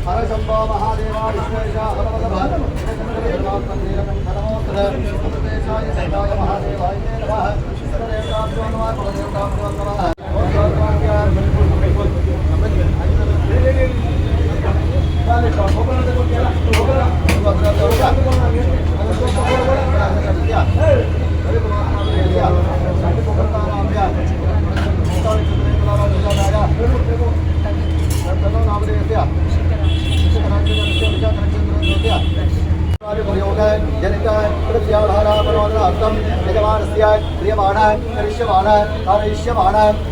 हर शंभो महादेवा विश्वेशा महादेवाय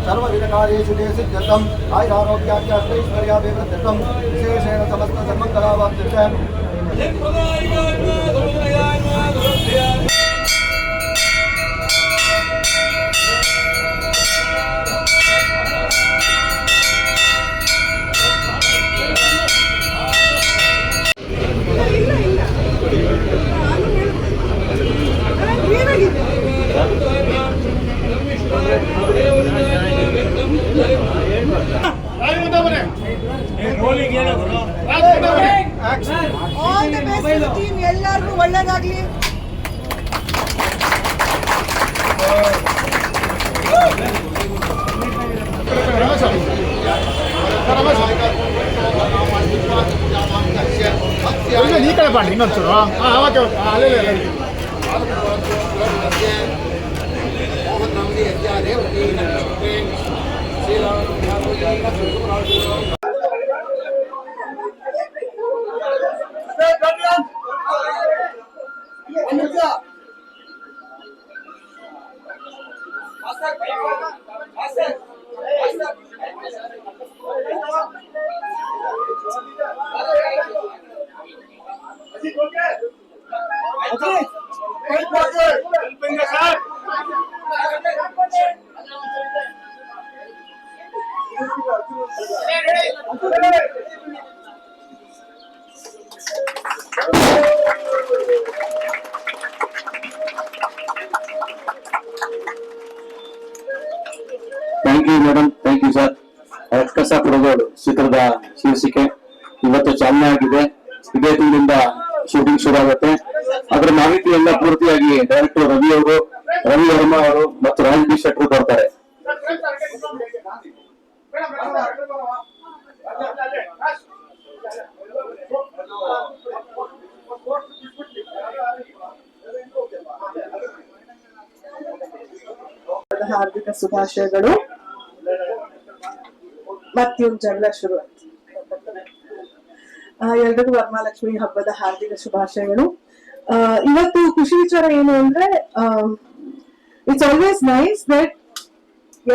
सर्वविधकार्येषु सिद्ध्यर्थम् आयुरारोग्याख्यैश्वर्याभिवृद्ध्यर्थं विशेषेण समस्त सर्वकलावाप्त्यर्थं All the best to the team. ಎಲ್ಲರಿಗೂ ಒಳ್ಳೆಯದಾಗಲಿ. ಈ ಕಡೆ ಬನ್ನಿ ಇನ್ನೊಂಚೂರು ಅಲ್ಲೇ thank you madam, thank you sir. ರಕ್ಕಸ ಕೊಡಗೋಡು ಚಿತ್ರದ ಶೀರ್ಷಿಕೆ ಇವತ್ತು ಚಾಲನೆ ಆಗಿದೆ. ಇದೇ ತಿಂಗಳಿಂದ ಶೂಟಿಂಗ್ ಶುರು ಆಗುತ್ತೆ. ಅದರ ಮಾಹಿತಿ ಎಲ್ಲ ಪೂರ್ತಿಯಾಗಿ ಡೈರೆಕ್ಟರ್ ರವಿ ವರ್ಮಾ ಅವರು ಮತ್ತು ರಾಜ್ ಬಿ ಶೆಟ್ಟರ್ ಕೊಡ್ತಾರೆ. ಹಾರ್ದಿಕ ಶುಭಾಶಯಗಳು. ಮತ್ತೊಂದು ಜಗಳ ಶುರು ಆಯ್ತು. ಎಲ್ರಿಗೂ ವರಮಹಾಲಕ್ಷ್ಮಿ ಹಬ್ಬದ ಹಾರ್ದಿಕ ಶುಭಾಶಯಗಳು. ಇವತ್ತು ಖುಷಿ ವಿಚಾರ ಏನು ಅಂದ್ರೆ, ಇಟ್ಸ್ ಆಲ್ವೇಸ್ ನೈಸ್ ದಟ್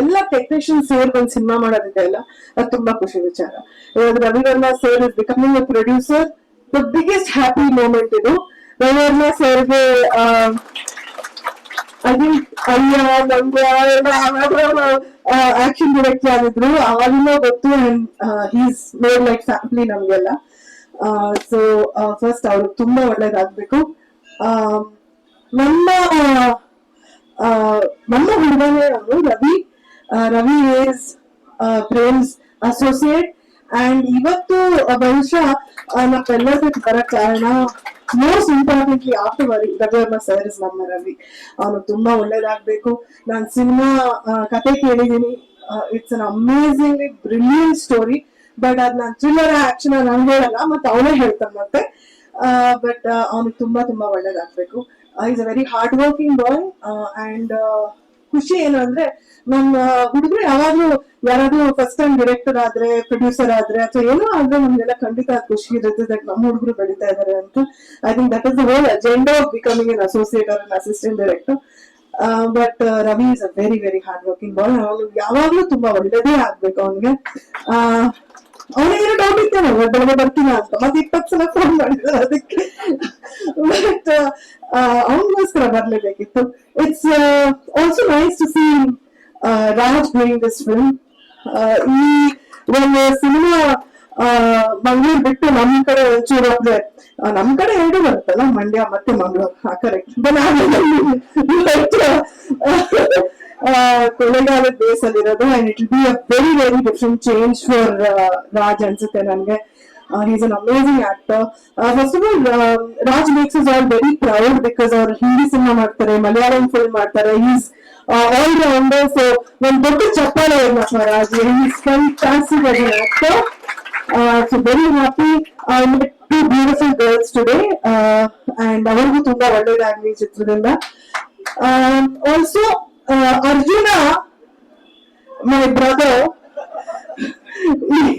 ಎಲ್ಲ ಟೆಕ್ನಿಷಿಯನ್ ಸೇರ್ ಒಂದ್ ಸಿನಿಮಾ ಮಾಡೋದಿದೆ ಅಲ್ಲ, ಅದು ತುಂಬಾ ಖುಷಿ ವಿಚಾರ. ಇವಾಗ Ravi Varma sir is becoming a producer. The biggest happy moment ಇದು. ರವಿ ವರ್ಮಾ ಸರ್ಗೆ ಐ ಥಿಂಕ್ ಆಕ್ಷನ್ ಡೈರೆಕ್ಟರ್ ಆಗಿದ್ರು, ಅವಾಗಿನ ಗೊತ್ತು. And he's made like family ನಮ್ಗೆಲ್ಲ. ಸೊ ಫಸ್ಟ್ ಅವ್ರಿಗೆ ತುಂಬಾ ಒಳ್ಳೇದಾಗ್ಬೇಕು. ನಮ್ಮ ಹುಡುಗನೇ ಅವರು Ravi is Prem's associate. And ಇವತ್ತು ಬಹುಶಃ ನಾವೆಲ್ಲದಕ್ಕೆ ಬರಕ್ ಕಾರಣ, most importantly after Ravi Varma sir is ನಮ್ಮ ರವಿ. ಅವನು ತುಂಬಾ ಒಳ್ಳೇದಾಗ್ಬೇಕು. ನಾನು ಸಿನಿಮಾ ಕತೆ ಕೇಳಿದೀನಿ. It's an amazingly brilliant story. But ಅದ್ ನಾನು ಥ್ರಿಲ್ಲರ್ ಆಕ್ಷನ್ ನಂಗೆ ಹೇಳಲ್ಲ, ಮತ್ತೆ ಅವನೇ ಹೇಳ್ತಾನೆ ಮತ್ತೆ. ಬಟ್ ಅವನಿಗೆ ತುಂಬಾ ತುಂಬಾ ಒಳ್ಳೇದಾಗ್ಬೇಕು. Is a very hard working boy. And ಖುಷಿ ಏನು ಅಂದ್ರೆ, ನಮ್ಮ ಹುಡುಗರು ಯಾರಾದ್ರೂ ಫಸ್ಟ್ ಟೈಮ್ ಡೈರೆಕ್ಟರ್ ಆದ್ರೆ, ಪ್ರೊಡ್ಯೂಸರ್ ಆದ್ರೆ, ಅಥವಾ ಏನೋ ಆದ್ರೆ ನಮ್ಗೆಲ್ಲ ಖಂಡಿತ ಖುಷಿ ಇರುತ್ತೆ ದಟ್ ನಮ್ಮ ಹುಡುಗರು ಬೆಳೀತಾ ಇದಾರೆ ಅಂತ. I think that is the whole agenda of becoming an associate or an assistant director. But Ravi is a very very hard working boy. ಅವನು ಯಾವಾಗ್ಲೂ ತುಂಬಾ ಒಳ್ಳೇದೇ ಆಗ್ಬೇಕು. ಅವನಿಗೆ ಹೊರಟಿದ್ದೇನೆ ಬೆಳಗ್ಗೆ ಬರ್ತೀನ ಅಂತ ಮತ್ತೆ 20 ಸಲ ಫೋನ್ ಮಾಡಿದ್ರು ಅದಕ್ಕೆ. ಬಟ್ ಅವನಿಗೋಸ್ಕರ ಬರ್ಲೇಬೇಕಿತ್ತು. It's also nice to see Raj doing this film. ಈ ಒಂದು ಸಿನಿಮಾ ಮಂಗಳೂರು ಬಿಟ್ಟು ನಮ್ ಕಡೆ ಒಂಚೂರು ಅಂದ್ರೆ ನಮ್ ಕಡೆ ಎರಡು ಬರುತ್ತಲ್ಲ, ಮಂಡ್ಯ ಮತ್ತೆ ಮಂಗಳೂರು. ಕರೆಕ್ಟ್. ಕೊಳ್ಳೇಗಾಲದ ಬೇಸ್ ಅಲ್ಲಿ ಇರೋದು. And it will be a very very different change for Raj ಅನ್ಸುತ್ತೆ ನನ್ಗೆ. He's an amazing actor. First of all, Raj makes us all very proud because our Hindi cinema ಮಾಡ್ತಾರೆ, Malayalam film ಮಾಡ್ತಾರೆ. He's all rounder. So one dottu chappale for Raj. He's fantastic as an actor. So very happy. I met two beautiful girls today, and ಅವರಿಗೂ ತುಂಬಾ ಒಳ್ಳೆಯದಾಗಲಿ ಚಿತ್ರದಿಂದ. Also, Arjuna, my brother,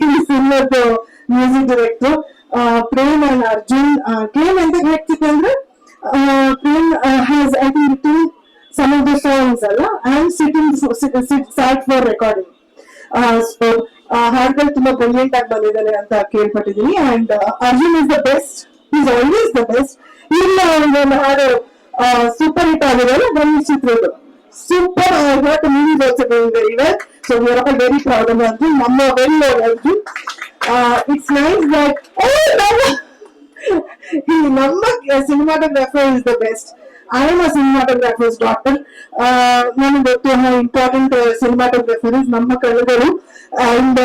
he's in the music director. Prem and Arjun came and they Prem has, I think, written some of the songs and sat for recording. So ಹಾಡ್ಗಳು ತುಂಬಾ brilliant ಆಗಿ ಬಂದಿದ್ದಾನೆ ಅಂತ ಕೇಳ್ಪಟ್ಟಿದ್ದೀನಿ. And Arjun is the best. Is always the best. ಇಲ್ಲ ಒಂದು ಹಾಡು super hit ಆಗಿರೋದು ಗಣೇಶ್ ಚಿತ್ರದ super. Movies also doing very well. So we are very proud of Arjun. ನಮ್ಮ very Arjun. It's nice that ನಮ್ಮ cinematographer is the best. I am a cinematographer's daughter. ನನಗೆ ಗೊತ್ತು how important cinematographer is ನಮ್ಮ ಕನ್ನಡಗಳು. And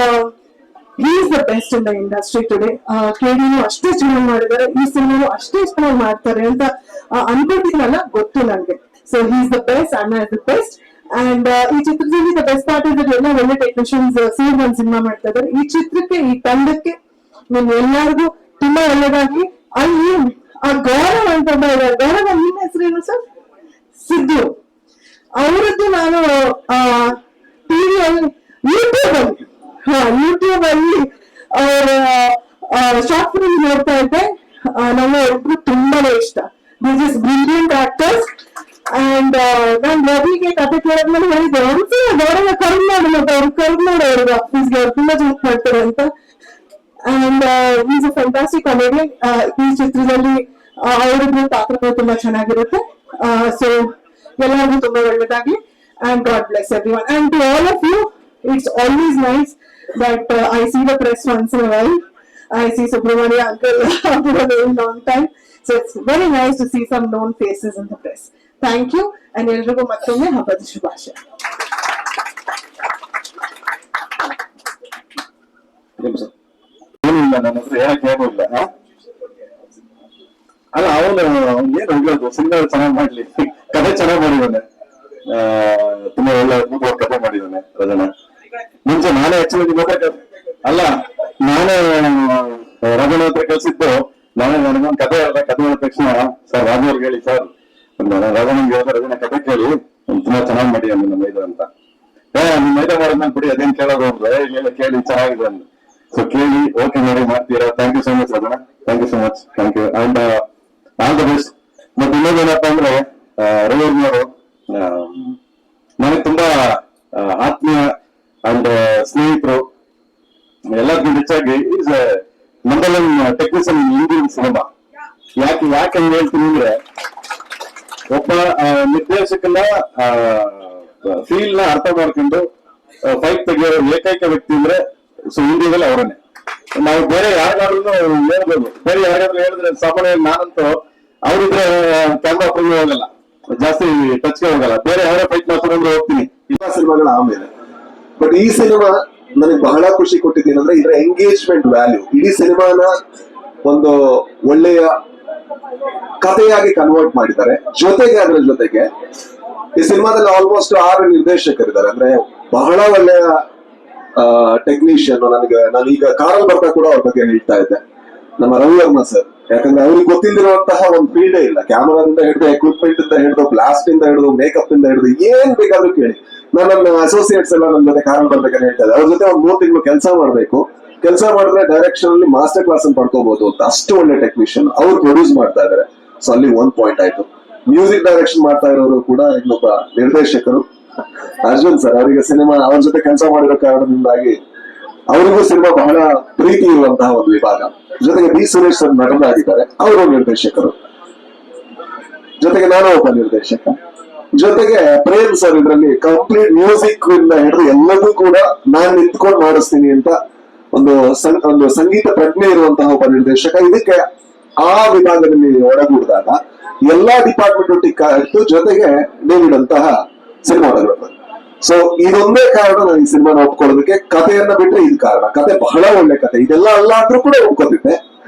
he is the best in the industry today. ಕೇಳಿನೂ ಅಷ್ಟೇ ಚೆನ್ನಾಗಿ ಮಾಡಿದ್ದಾರೆ, ಈ ಸಿನಿಮಾನು ಅಷ್ಟೇ ಚೆನ್ನಾಗಿ ಮಾಡ್ತಾರೆ ಅಂತ ಅನ್ಕೊಟ್ಟಿದ್ನಲ್ಲ, ಗೊತ್ತು ನನಗೆ. So he is the best, Anna is the best. And ಈ ಚಿತ್ರದಲ್ಲಿ ದ ಬೆಸ್ಟ್ ಪಾರ್ಟ್ ಇಸ್ ಎಲ್ಲ ಒಳ್ಳೆ ಟೆಕ್ನಿಷಿಯನ್ಸ್ ಸೇರಿ ಒಂದು ಸಿನಿಮಾ ಮಾಡ್ತಾ ಇದ್ದಾರೆ. ಈ ಚಿತ್ರಕ್ಕೆ, ಈ ತಂಡಕ್ಕೆ ನಾನು ಎಲ್ಲರಿಗೂ ತುಂಬಾ ಒಳ್ಳೆದಾಗಿ. ಅಲ್ಲಿ ಆ ಗೌರವ ಅಂತ ಇದ್ದಾರೆ. ಗೌರವ ನಿಮ್ಮ ಹೆಸರೇನು ಸರ್? ಸಿದ್ದು. ಅವರದ್ದು ನಾನು ಟಿವಿಯಲ್ಲಿ ಯೂಟ್ಯೂಬ್ ಅಲ್ಲಿ ಅವರ ಶಾರ್ಟ್ ಫಿಲ್ಮ್ ನೋಡ್ತಾ ಇದ್ದೆ. ನಮ್ಮ ಒಬ್ರು ತುಂಬಾನೇ ಇಷ್ಟ. This is brilliant actors. And ನಾನ್ ರವಿಗೆ ಕತೆ ಕೇಳಿದ್ಮೇಲೆ ಹೇಳಿದ್ದೆ, ಒಂದ್ಸಲ ಗೌರವ ಕರ್ನಾಡು ಮತ್ತೆ ಅವ್ರು ಕರ್ನಾಡು ಅವ್ರಿಗೆ ಆಫೀಸ್ಗೆ ಅವ್ರು ತುಂಬಾ ಜನ ಮಾಡ್ತಾರೆ ಅಂತ. And is a fantastic comedian. ಈ ಚಿತ್ರದಲ್ಲಿ ಅವರಿಗೂ ಪಾತ್ರಗಳು ತುಂಬಾ ಚೆನ್ನಾಗಿರುತ್ತೆ. ಸೊ ಎಲ್ಲರಿಗೂ ತುಂಬಾ ಒಳ್ಳೇದಾಗ್ಲಿ. And God bless everyone. And to all of you, it's always nice that I see the press once in a while. I see Subramania uncle after a very long time. So it's very nice to see some known faces in the press. Thank you. And ಎಲ್ರಿಗೂ ಮತ್ತೊಮ್ಮೆ ಹಬ್ಬದ ಶುಭಾಶಯ. ಏನಿಲ್ಲ, ನನ್ನ ಹತ್ರ ಹೇಳಕ್ ಏನೂ ಇಲ್ಲ. ಅಲ್ಲ, ಅವನು ಏನ್ ಹೋಗ್ಲದು, ಸಿನಿಮಾ ಚೆನ್ನಾಗಿ ಮಾಡ್ಲಿ, ಕಥೆ ಚೆನ್ನಾಗಿ ಮಾಡಿದ್ದಾನೆ. ತುಂಬಾ ಒಳ್ಳೆ ಅದ್ಭುತವಾದ ಕಥೆ ಮಾಡಿದ್ದಾನೆ ರಜನ. ಮುಂಚೆ ನಾನೇ ಆಕ್ಚುಲಿ ಅಲ್ಲ, ನಾನೇ ರಜನ ಹತ್ರ ಕಳ್ಸಿದ್ದು. ನನಗೊಂದು ಕಥೆ ಹೇಳಿದ. ಕಥೆ ಹೇಳಿದ ತಕ್ಷಣ ಸರ್ ರಾಜವ್ರಿಗೆ ಹೇಳಿ, ಸರ್ ರಜನಿಗೆ ಹೇಳಿದ, ರಜನ ಕಥೆ ಕೇಳಿ ತುಂಬಾ ಚೆನ್ನಾಗಿ ಮಾಡಿದ್ದಾನೆ ನಮ್ಮ ಇದು ಅಂತ. ನಿಮ್ ಮೈದ ಮಾಡಿದ್ಮೇಲೆ ಬಿಡಿ, ಅದೇನ್ ಕೇಳೋದು ಅಂದ್ರೆ ಇಲ್ಲ, ಕೇಳಿ ಚೆನ್ನಾಗಿದೆ ಅಂತ. ಸೊ ಕೇಳಿ ಓಕೆ ಮಾಡಿ ಮಾಡ್ತೀರಾ. Thank you so much Rajana. Thank you so much. Thank you. And all the best. ಮತ್ತೆ ಇನ್ನೊಂದೇನಪ್ಪ ಅಂದ್ರೆ ರವಿಯವ್ರವರು ನನಗೆ ತುಂಬಾ ಆತ್ಮೀಯ ಅಂಡ್ ಸ್ನೇಹಿತರು. ಎಲ್ಲರಿಗಿಂತ ಹೆಚ್ಚಾಗಿ is number one technician in Indian cinema. ಯಾಕೆ ಹೇಳ್ತೀನಿ ಅಂದ್ರೆ, ಒಬ್ಬ ನಿರ್ದೇಶಕನ ಫೀಲ್ ನ ಅರ್ಥ ಮಾಡ್ಕೊಂಡು ಫೈಟ್ ತೆಗೆಯೋ ಏಕೈಕ ವ್ಯಕ್ತಿ ಅಂದ್ರೆ ಸೊ ಇಂಡಿಯಾದಲ್ಲಿ ಅವರನ್ನೇ. ನಾವು ಬೇರೆ ಯಾರಿಗಾದ್ರೂ ಹೇಳ್ಬೋದು, ಬೇರೆ ಯಾರಿಗಾದ್ರೂ ಹೇಳಿದ್ರೆ ಸಾಮಾನ್ಯವಾಗಿ ನಾನಂತೂ ಅವರಿದ್ರೆ ಕ್ಯಾಮ್ರಾ ಫುಲ್ ಹೋಗಲ್ಲ, ಜಾಸ್ತಿ ಟಚ್ಗೆ ಹೋಗಲ್ಲ. ಬೇರೆ ಯಾರೇ ಫೈಟ್ ಮಾಡ್ಕೊಂಡು ಹೋಗ್ತೀನಿ ಎಲ್ಲ ಸಿನಿಮಾಗಳ ಆಮೇಲೆ. ಬಟ್ ಈ ಸಿನಿಮಾ ನನಗೆ ಬಹಳ ಖುಷಿ ಕೊಟ್ಟಿದ್ದೇನೆ ಇದರ ಎಂಗೇಜ್ಮೆಂಟ್ ವ್ಯಾಲ್ಯೂ. ಇಡೀ ಸಿನಿಮಾನ ಒಂದು ಒಳ್ಳೆಯ ಕಥೆಯಾಗಿ ಕನ್ವರ್ಟ್ ಮಾಡಿದ್ದಾರೆ. ಅದ್ರ ಜೊತೆಗೆ ಈ ಸಿನಿಮಾದಲ್ಲಿ ಆಲ್ಮೋಸ್ಟ್ 6 ನಿರ್ದೇಶಕರಿದ್ದಾರೆ. ಅಂದ್ರೆ ಬಹಳ ಒಳ್ಳೆಯ ಟೆಕ್ನಿಷಿಯನ್. ನಾನು ಈಗ ಕಾರಲ್ಲಿ ಬರ್ತಾ ಕೂಡ ಅವ್ರ ಬಗ್ಗೆ ಹೇಳ್ತಾ ಇದ್ದೆ, ನಮ್ಮ ರವಿವರ್ಮ ಸರ್. ಯಾಕಂದ್ರೆ ಅವ್ರಿಗೆ ಗೊತ್ತಿಲ್ದಿರುವಂತಹ ಒಂದು ಫೀಲ್ಡೇ ಇಲ್ಲ. ಕ್ಯಾಮರಾದಿಂದ ಹಿಡಿದು, ಎಕ್ವಿಪ್ಮೆಂಟ್ ಇಂದ ಹಿಡಿದು, ಬ್ಲಾಸ್ಟ್ ಇಂದ ಹಿಡಿದು, ಮೇಕಪ್ ಇಂದ ಹಿಡಿದು ಏನ್ ಬೇಕಾದ್ರೂ ಕೇಳಿ. ನನ್ನ ಅಸೋಸಿಯೇಟ್ಸ್ ಎಲ್ಲ ನನ್ನ ಜೊತೆ ಕಾರಲ್ಲಿ ಬರ್ಬೇಕಂತ ಹೇಳ್ತಾ ಇದ್ದೆ. ಅವ್ರ ಜೊತೆ ಒಂದು 3 ತಿಂಗಳು ಕೆಲಸ ಮಾಡ್ಬೇಕು. ಕೆಲಸ ಮಾಡಿದ್ರೆ ಡೈರೆಕ್ಷನ್ ಅಲ್ಲಿ ಮಾಸ್ಟರ್ ಕ್ಲಾಸ್ ಅನ್ನು ಪಡ್ಕೋಬಹುದು ಅಂತ. ಅಷ್ಟು ಒಳ್ಳೆ ಟೆಕ್ನಿಷಿಯನ್. ಅವ್ರು ಪ್ರೊಡ್ಯೂಸ್ ಮಾಡ್ತಾ ಇದಾರೆ. ಸೊ ಅಲ್ಲಿ 1 ಪಾಯಿಂಟ್ ಆಯ್ತು. ಮ್ಯೂಸಿಕ್ ಡೈರೆಕ್ಷನ್ ಮಾಡ್ತಾ ಇರೋರು ಕೂಡ ಇನ್ನೊಬ್ಬ ನಿರ್ದೇಶಕರು ಅರ್ಜುನ್ ಸರ್. ಅವರಿಗೆ ಸಿನಿಮಾ ಅವ್ರ ಜೊತೆ ಕೆಲಸ ಮಾಡಿರೋ ಕಾರಣದಿಂದಾಗಿ ಅವರಿಗೂ ಸಿನಿಮಾ ಬಹಳ ಪ್ರೀತಿ ಇರುವಂತಹ ಒಂದು ವಿಭಾಗ. ಜೊತೆಗೆ ಬಿ ಸುರೇಶ್ ಸರ್ ನಟರಾಗಿದ್ದಾರೆ, ಅವರು ನಿರ್ದೇಶಕರು, ಜೊತೆಗೆ ನಾನು ಒಬ್ಬ ನಿರ್ದೇಶಕ, ಜೊತೆಗೆ ಪ್ರೇಮ್ ಸರ್ ಇದರಲ್ಲಿ ಕಂಪ್ಲೀಟ್ ಮ್ಯೂಸಿಕ್ ಇಂದ ಹಿಡಿದು ಎಲ್ಲದೂ ಕೂಡ ನಾನು ನಿಂತ್ಕೊಂಡು ಮಾಡಿಸ್ತೀನಿ ಅಂತ ಒಂದು ಸಂಗೀತ ಪ್ರಜ್ಞೆ ಇರುವಂತಹ ಒಬ್ಬ ನಿರ್ದೇಶಕ. ಇದಕ್ಕೆ ಆ ವಿಭಾಗದಲ್ಲಿ ಒಳಗೂಡಿದಾಗ ಎಲ್ಲಾ ಡಿಪಾರ್ಟ್ಮೆಂಟ್ ಒಟ್ಟಿಗೆ ಜೊತೆಗೆ ಡೇವಿಡ್ ಅಂತಹ ಸಿನಿಮಾಟೋಗ್ರಾಫರ್. ಸೊ ಇದೊಂದೇ ಕಾರಣ ನಾನು ಈ ಸಿನಿಮಾನ ಒಪ್ಕೊಳ್ಳೋದಕ್ಕೆ. ಕಥೆಯನ್ನ ಬಿಟ್ರೆ ಇದು ಕಾರಣ. ಕತೆ ಬಹಳ ಒಳ್ಳೆ ಕತೆ, ಇದೆಲ್ಲ ಅಲ್ಲ ಅಂದ್ರೂ ಕೂಡ ಒಪ್ಕೋತಿದ್ದೆ.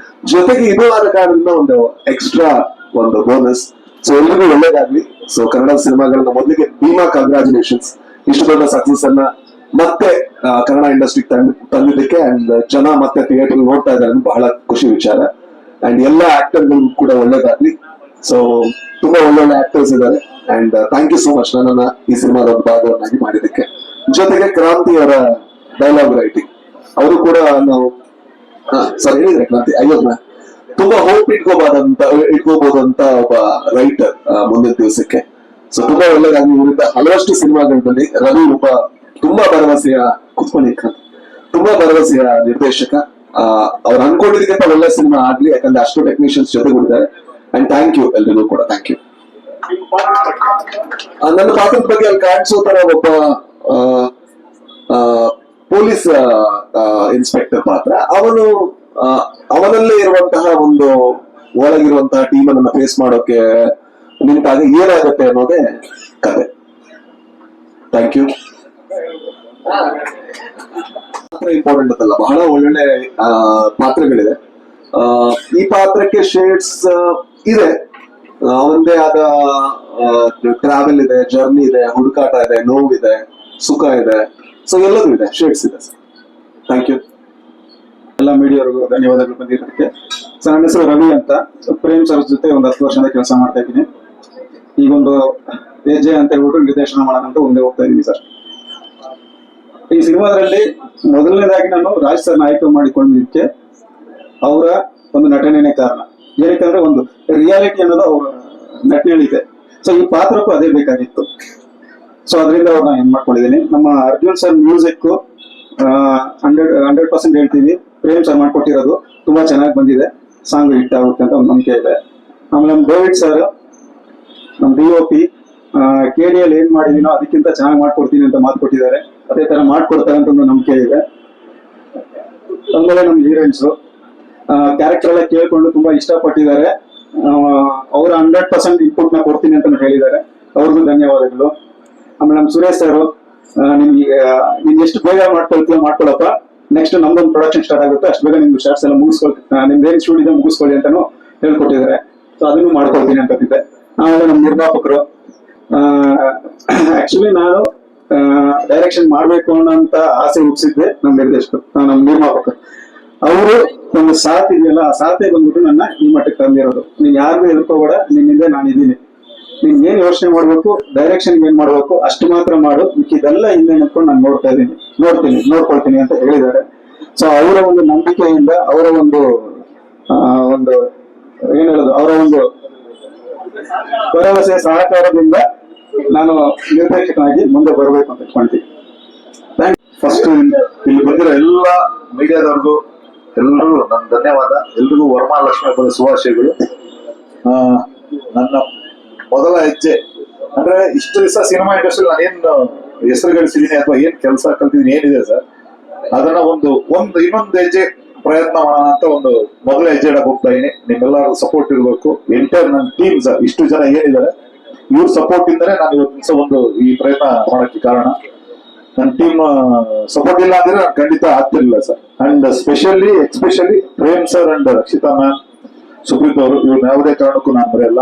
ಜೊತೆಗೆ ಇದು ಆದ ಕಾರಣದಿಂದ ಒಂದು ಎಕ್ಸ್ಟ್ರಾ ಒಂದು ಬೋನಸ್. ಸೊ ಎಲ್ರಿಗೂ ಒಳ್ಳೇದಾಗ್ಲಿ. ಸೊ ಕನ್ನಡ ಸಿನಿಮಾಗಳನ್ನ ಮೊದಲಿಗೆ ಭೀಮಾ ಕಂಗ್ರಾಚುಲೇಷನ್ಸ್, ಇಷ್ಟು ದೊಡ್ಡ ಸಕ್ಸಸ್ ಅನ್ನ ಮತ್ತೆ ಕನ್ನಡ ಇಂಡಸ್ಟ್ರಿ ತಂದಿದ್ದಕ್ಕೆ. ಅಂಡ್ ಜನ ಮತ್ತೆ ಥಿಯೇಟರ್ ನೋಡ್ತಾ ಇದ್ದಾರೆ, ಬಹಳ ಖುಷಿ ವಿಚಾರ. ಅಂಡ್ ಎಲ್ಲ ಆಕ್ಟರ್ಗಳು ಕೂಡ ಒಳ್ಳೇದಾಗ್ಲಿ. ಸೊ ತುಂಬಾ ಒಳ್ಳೊಳ್ಳೆ ಆಕ್ಟರ್ಸ್ ಇದ್ದಾರೆ. And thank you so much ನನ್ನನ್ನ ಈ ಸಿನಿಮಾದ ಒಂದು ಭಾಗವನ್ನಾಗಿ ಮಾಡಿದ್ದಕ್ಕೆ. ಜೊತೆಗೆ ಕ್ರಾಂತಿ ಅವರ ಡೈಲಾಗ್ ರೈಟಿಂಗ್, ಅವರು ಕೂಡ ನಾವು ಸರ್ ಹೇಳಿದ್ರೆ ಕ್ರಾಂತಿ ಅಯ್ಯೋದ್ನ ತುಂಬಾ ಹೋಪ್ ಇಟ್ಕೋಬಹುದಂತ ಒಬ್ಬ ರೈಟರ್ ಮುಂದಿನ ದಿವಸಕ್ಕೆ. ಸೊ ತುಂಬಾ ಒಳ್ಳೆದಾಗಿ ಇವರಿಂದ ಹಲವಷ್ಟು ಸಿನಿಮಾಗಳಲ್ಲಿ ರವಿ ಒಬ್ಬ ತುಂಬಾ ಭರವಸೆಯ ತುಂಬಾ ಭರವಸೆಯ ನಿರ್ದೇಶಕ. ಅವ್ರು ಅನ್ಕೊಂಡಿದ್ದಕ್ಕಿಂತ ಒಳ್ಳೆ ಸಿನಿಮಾ ಆಗ್ಲಿ, ಯಾಕಂದ್ರೆ ಅಷ್ಟು ಟೆಕ್ನಿಷಿಯನ್ಸ್ ಜೊತೆಗೂಡಿದ್ದಾರೆ. ಅಂಡ್ ಥ್ಯಾಂಕ್ ಯು ಎಲ್ರಿಗೂ ಕೂಡ, ಥ್ಯಾಂಕ್ ಯು. ನನ್ನ ಪಾತ್ರದ ಬಗ್ಗೆ ಅಲ್ಲಿ ಕಾಣಿಸೋ ತರ ಒಬ್ಬ ಪೊಲೀಸ್ ಇನ್ಸ್ಪೆಕ್ಟರ್ ಪಾತ್ರ. ಅವನಲ್ಲೇ ಇರುವಂತಹ ಒಂದು ಒಳಗಿರುವಂತಹ ಟೀಮ್ ಅನ್ನ ಫೇಸ್ ಮಾಡೋಕೆ ನಿಂತಾಗ ಏನಾಗುತ್ತೆ ಅನ್ನೋದೇ ಕತೆ. Thank you. ಇಂಪಾರ್ಟೆಂಟ್ ಅಂತಲ್ಲ, ಬಹಳ ಒಳ್ಳೊಳ್ಳೆ ಪಾತ್ರಗಳಿದೆ. ಈ ಪಾತ್ರಕ್ಕೆ ಶೇಡ್ಸ್ ಇದೆ, ಅವನದೇ ಆದ ಟ್ರಾವೆಲ್ ಇದೆ, ಜರ್ನಿ ಇದೆ, ಹುಡುಕಾಟ ಇದೆ, ನೋವಿದೆ, ಸುಖ ಇದೆ. ಸೊ ಎಲ್ಲದೂ ಇದೆ, ಶೇಡ್ಸ್ ಇದೆ ಸರ್. Thank you. ಎಲ್ಲ ಮೀಡಿಯಾವ್ರಿಗೂ ಧನ್ಯವಾದಗಳು ಬಂದಿರೋದಕ್ಕೆ. ಸರ್, ನನ್ನ ಹೆಸರು ರವಿ ಅಂತ. ಪ್ರೇಮ್ ಸರ್ ಜೊತೆ ಒಂದು 10 ವರ್ಷದಿಂದ ಕೆಲಸ ಮಾಡ್ತಾ ಇದ್ದೀನಿ. ಈಗೊಂದು ಹೆಜ್ಜೆ ಅಂತ ಹೇಳ್ಬಿಟ್ಟು ನಿರ್ದೇಶನ ಮಾಡೋಣ ಅಂತ ಮುಂದೆ ಹೋಗ್ತಾ ಇದ್ದೀನಿ ಸರ್. ಈ ಸಿನಿಮಾದಲ್ಲಿ ಮೊದಲನೇದಾಗಿ ನಾನು ರಾಜ್ ಸರ್ನ ಆಯ್ಕೆ ಮಾಡಿಕೊಂಡಿದ್ದಕ್ಕೆ ಅವರ ಒಂದು ನಟನೆನೇ ಕಾರಣ. ಏನಕ್ಕಂದ್ರೆ ಒಂದು ರಿಯಾಲಿಟಿ ಅನ್ನೋದು ಅವರ ನಟನೆ ಇದೆ. ಸೊ ಈ ಪಾತ್ರಕ್ಕೂ ಅದೇ ಬೇಕಾಗಿತ್ತು. ಸೊ ಅದರಿಂದ ಅವ್ರನ್ನ ಏನ್ ಮಾಡ್ಕೊಂಡಿದ್ದೀನಿ. ನಮ್ಮ ಅರ್ಜುನ್ ಸರ್ ಮ್ಯೂಸಿಕ್ 100% ಹೇಳ್ತೀವಿ, ಪ್ರೇಮ್ ಸರ್ ಮಾಡ್ಕೊಟ್ಟಿರೋದು ತುಂಬಾ ಚೆನ್ನಾಗಿ ಬಂದಿದೆ. ಸಾಂಗ್ ಹಿಟ್ ಆಗುತ್ತೆ ಅಂತ ಒಂದು ನಂಬಿಕೆ ಇದೆ. ಆಮೇಲೆ ನಮ್ಮ ಡೇವಿಡ್ ಸರ್, ನಮ್ಮ DOP KDL ಏನ್ ಮಾಡಿದೀನೋ ಅದಕ್ಕಿಂತ ಚೆನ್ನಾಗಿ ಮಾಡ್ಕೊಡ್ತೀನಿ ಅಂತ ಮಾತು ಕೊಟ್ಟಿದ್ದಾರೆ. ಅದೇ ತರ ಮಾಡ್ಕೊಡ್ತಾರೆ ಅಂತ ಒಂದು ನಂಬಿಕೆ ಇದೆ. ಆಮೇಲೆ ನಮ್ಮ ಹೀರೋಯಿನ್ಸ್ ಕ್ಯಾರೆಕ್ಟರ್ ಎಲ್ಲ ಕೇಳ್ಕೊಂಡು ತುಂಬಾ ಇಷ್ಟಪಟ್ಟಿದ್ದಾರೆ. ಅವ್ರ 100% ಇನ್ಪುಟ್ ನ ಕೊಡ್ತೀನಿ ಅಂತ ಹೇಳಿದ್ದಾರೆ. ಅವ್ರಿಗೂ ಧನ್ಯವಾದಗಳು. ಆಮೇಲೆ ನಮ್ಮ ಸುರೇಶ್ ಸರ್, ನೀನ್ ಎಷ್ಟು ಬೇಗ ಮಾಡ್ಕೊಳಪ್ಪ, ನೆಕ್ಸ್ಟ್ ನಮ್ದೊಂದು ಪ್ರೊಡಕ್ಷನ್ ಸ್ಟಾರ್ಟ್ ಆಗುತ್ತೆ, ಅಷ್ಟು ಬೇಗ ನಿಮ್ದು ಶಾರ್ಟ್ಸ್ ಎಲ್ಲ ನಿಮ್ದೇನು ಸ್ಟೂಡಿಯೋ ಇದೆ ಮುಗಿಸ್ಕೊಳ್ಳಿ ಅಂತಾನು ಹೇಳ್ಕೊಟ್ಟಿದ್ದಾರೆ. ಸೊ ಅದನ್ನು ಮಾಡ್ಕೊಳ್ತೀನಿ ಅಂತಿದ್ದೆ. ಆಮೇಲೆ ನಮ್ಮ ನಿರ್ಮಾಪಕರು, ಆಕ್ಚುಲಿ ನಾನು ಡೈರೆಕ್ಷನ್ ಮಾಡ್ಬೇಕು ಅನ್ನೋಂತ ಆಸೆ ಹುಟ್ಟಿಸಿದ್ದೆ ನಮ್ಮ ನಿರ್ದೇಶಕರು, ನಮ್ಮ ನಿರ್ಮಾಪಕರು. ಅವರು ಒಂದು ಸಾಥ್ ಇದೆಯಲ್ಲ, ಆ ಸಾಥೆ ಬಂದ್ಬಿಟ್ಟು ನನ್ನ ಈ ಮಟ್ಟಕ್ಕೆ ತಂದಿರೋದು. ನೀನ್ ಯಾರಿಗೂ ಎದುರ್ಕೋಬೇಡ, ನಿನ್ನಿಂದ ನಾನಿದ್ದೀನಿ, ನೀನ್ ಏನ್ ಯೋಚನೆ ಮಾಡ್ಬೇಕು, ಡೈರೆಕ್ಷನ್ ಏನ್ ಮಾಡ್ಬೇಕು ಅಷ್ಟು ಮಾತ್ರ ಮಾಡು, ಇದೆಲ್ಲ ಹಿಂದೆ ನಿಂತ್ಕೊಂಡು ನಾನು ನೋಡ್ಕೊಳ್ತೀನಿ ಅಂತ ಹೇಳಿದ್ದಾರೆ. ಸೊ ಅವರ ಒಂದು ನಂಬಿಕೆಯಿಂದ, ಅವರ ಒಂದು ಏನ್ ಹೇಳೋದು, ಅವರ ಒಂದು ಭರವಸೆ ಸಹಕಾರದಿಂದ ನಾನು ನಿರ್ದೇಶಕನಾಗಿ ಮುಂದೆ ಬರಬೇಕು ಅಂತ ಇಟ್ಕೊಂತೀನಿ. ಫಸ್ಟ್ ಇಲ್ಲಿ ಬಂದಿರೋ ಎಲ್ಲ ಮೀಡಿಯಾದವ್ರಿಗೂ ಎಲ್ಲರೂ ನನ್ನ ಧನ್ಯವಾದ. ಎಲ್ರಿಗೂ ವರಮಹಾಲಕ್ಷ್ಮಿ ಹಬ್ಬದ ಶುಭಾಶಯಗಳು. ನನ್ನ ಮೊದಲ ಹೆಜ್ಜೆ ಅಂದ್ರೆ ಇಷ್ಟು ದಿವಸ ಸಿನಿಮಾ ಇಂಡಸ್ಟ್ರಿ ನಾನೇನು ಹೆಸರು ಗಳಿಸಿದೀನಿ ಅಥವಾ ಏನ್ ಕೆಲಸ ಕಲ್ತಿದೀನಿ ಏನಿದೆ ಸರ್, ಅದನ್ನ ಇನ್ನೊಂದು ಹೆಜ್ಜೆ ಪ್ರಯತ್ನ ಮಾಡೋಣ ಅಂತ ಒಂದು ಮೊದಲ ಹೆಜ್ಜೆ ಇಡಕ್ ಹೋಗ್ತಾ ಇದೀನಿ. ನಿಮ್ಮೆಲ್ಲರೂ ಸಪೋರ್ಟ್ ಇರಬೇಕು. ಎಂಟೈರ್ ನನ್ನ ಟೀಮ್ ಸರ್, ಇಷ್ಟು ಜನ ಏನಿದ್ದಾರೆ ಇವ್ರ ಸಪೋರ್ಟ್ ಇಂದನೇ ನಾನು ಇವತ್ತು ದಿವಸ ಈ ಪ್ರಯತ್ನ ಮಾಡಕ್ಕೆ ಕಾರಣ. ನನ್ನ ಟೀಮ್ ಸಪೋರ್ಟ್ ಇಲ್ಲ ಅಂದ್ರೆ ನಾನು ಖಂಡಿತ ಆಗ್ತಿರ್ಲಿಲ್ಲ sir. And especially Prem sir and Rakshita ma'am, Supreeth ಅವರು, ಇವ್ರನ್ನ ಯಾವುದೇ ಕಾರಣಕ್ಕೂ ನಾನು ಬರೆಯಲ್ಲ.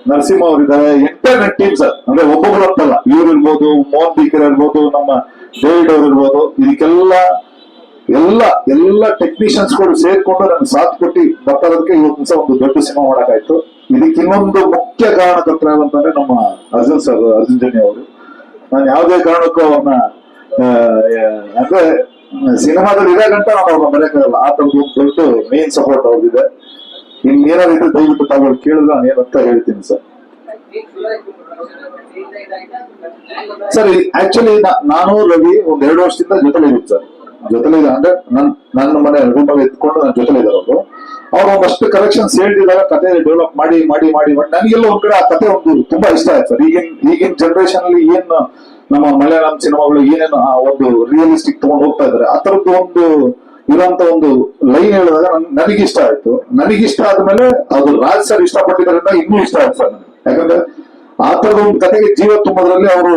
ನರಸಿಂಹ ಅವರಿದ್ದಾರೆ, ಎಂಟೈರ್ ನನ್ನ ಟೀಮ್ ಸರ್. ಅಂದ್ರೆ ಒಬ್ಬೊಬ್ರು ಅಂತಲ್ಲ, ಇವ್ರು ಇರ್ಬೋದು, ಮೋಹನ್ ಬೀಕರ್ ಇರ್ಬೋದು, ನಮ್ಮ ಡೇವಿಡ್ ಅವ್ರು ಇರ್ಬೋದು, ಎಲ್ಲ ಟೆಕ್ನಿಷಿಯನ್ಸ್ ಗಳು ಸೇರ್ಕೊಂಡು ನನ್ಗೆ ಸಾಥ್ ಕೊಟ್ಟು ಬರ್ತಾರದಕ್ಕೆ ಇವತ್ತು ದಿವಸ ಒಂದು ದೊಡ್ಡ ಸಿನಿಮಾ ಮಾಡಕ್ಕಾಯ್ತು. ಇದಕ್ಕೆ ಇನ್ನೊಂದು ಮುಖ್ಯ ಕಾರಣಕರ್ತರಾಗಂತಂದ್ರೆ ನಮ್ಮ ಅರ್ಜುನ್ ಜನಿ ಅವರು. ನಾನು ಯಾವುದೇ ಕಾರಣಕ್ಕೂ ಅವ್ರನ್ನ ಅಂದ್ರೆ ಸಿನಿಮಾದಲ್ಲಿ ಇರೋ ಗಂಟ ನಾನು ಅವ್ರನ್ನ ಬರೆಯಕ್ಕಾಗಲ್ಲ. ಆ ತರದ ದೊಡ್ಡ ಮೇನ್ ಸಪೋರ್ಟ್ ಅವ್ರದಿದೆ. ಇನ್ನೇನಾದ್ರು ದಯವಿಟ್ಟು ತಾವು ಕೇಳಿದ್ರೆ ನಾನು ಏನಂತ ಹೇಳ್ತೀನಿ ಸರ್. ಸರ್ ಆಕ್ಚುಲಿ ನಾನು ರವಿ ಒಂದ್ 2 ವರ್ಷದಿಂದ ಜೊತೆಲಿ ಇದ್ದೀನಿ ಸರ್. ಜೊತೆಲಿ ಅಂದ್ರೆ ನನ್ನ ಮನೆ ರೂಮಲ್ಲಿ ಎತ್ಕೊಂಡು ನನ್ನ ಜೊತೆಲಿ ಇದ್ದಾರೆ ಅವ್ರು ಒಂದಷ್ಟು ಕಲೆಕ್ಷನ್ಸ್ ಹೇಳ್ತಿದಾಗ ಕತೆ ಡೆವಲಪ್ ಮಾಡಿ ಮಾಡಿ ಮಾಡಿ ಮಾಡಿ ನನಗೆಲ್ಲ ಒಂದ್ ಕಡೆ ಆ ಕತೆ ಒಂದು ತುಂಬಾ ಇಷ್ಟ ಆಯ್ತು ಸರ್. ಈಗಿನ ಜನರೇಷನ್ ಅಲ್ಲಿ ಏನ್ ನಮ್ಮ ಮಲಯಾಳಂ ಸಿನಿಮಾಗಳು ಏನೇನು ಆ ಒಂದು ರಿಯಲಿಸ್ಟಿಕ್ ತಗೊಂಡು ಹೋಗ್ತಾ ಇದಾರೆ ಆ ತರದ್ದು ಒಂದು ಇರುವಂತ ಒಂದು ಲೈನ್ ಹೇಳಿದಾಗ ನನಗೆ ಇಷ್ಟ ಆಯ್ತು. ನನಗಿಷ್ಟ ಆದ್ಮೇಲೆ ಅದು ರಾಜ್ ಸರ್ ಇಷ್ಟಪಟ್ಟಿದ್ರಿಂದ ಇನ್ನೂ ಇಷ್ಟ ಆಯ್ತು ಸರ್ ನನಗೆ. ಯಾಕಂದ್ರೆ ಆ ತರದ ಒಂದು ಕತೆಗೆ ಜೀವ ತುಂಬೋದ್ರಲ್ಲಿ ಅವರು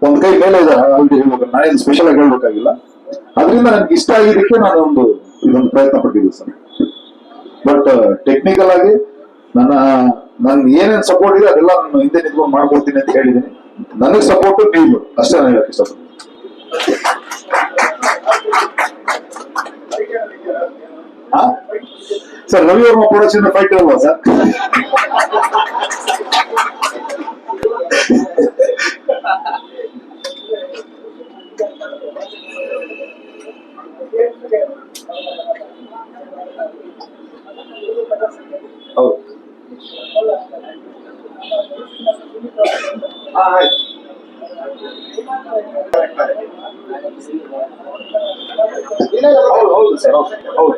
ಒಂದ್ ಕೈ ಮೇಲೆ ಇದ್ದಾರೆ. ನಾನೇನು ಸ್ಪೆಷಲ್ ಆಗಿ ಹೇಳ್ಬೇಕಾಗಿಲ್ಲ. ಅದರಿಂದ ನನ್ಗೆ ಇಷ್ಟ ಆಗಿದ್ದಕ್ಕೆ ನಾನು ಇದೊಂದು ಪ್ರಯತ್ನ ಪಟ್ಟಿದ್ದೆ ಸರ್. ಬಟ್ ಟೆಕ್ನಿಕಲ್ ಆಗಿ ನನ್ ಏನೇನ್ ಸಪೋರ್ಟ್ ಇದೆ ಅದೆಲ್ಲ ನಾನು ಹಿಂದೆ ನಿಂತ್ಕೊಂಡು ಮಾಡ್ಕೊಡ್ತೀನಿ ಅಂತ ಹೇಳಿದ್ದೀನಿ. ನನಗೆ ಸಪೋರ್ಟ್ ನೀವು ಅಷ್ಟೇ ನಾನು ಹೇಳಕ್ ಇಷ್ಟಪಡ್ತೀನಿ. Sir Ravi Varma production fight ಅಲ್ವಾ ಸರ್? ಹೌದು. ಹೌದು ಸರ್ ಹೌದು.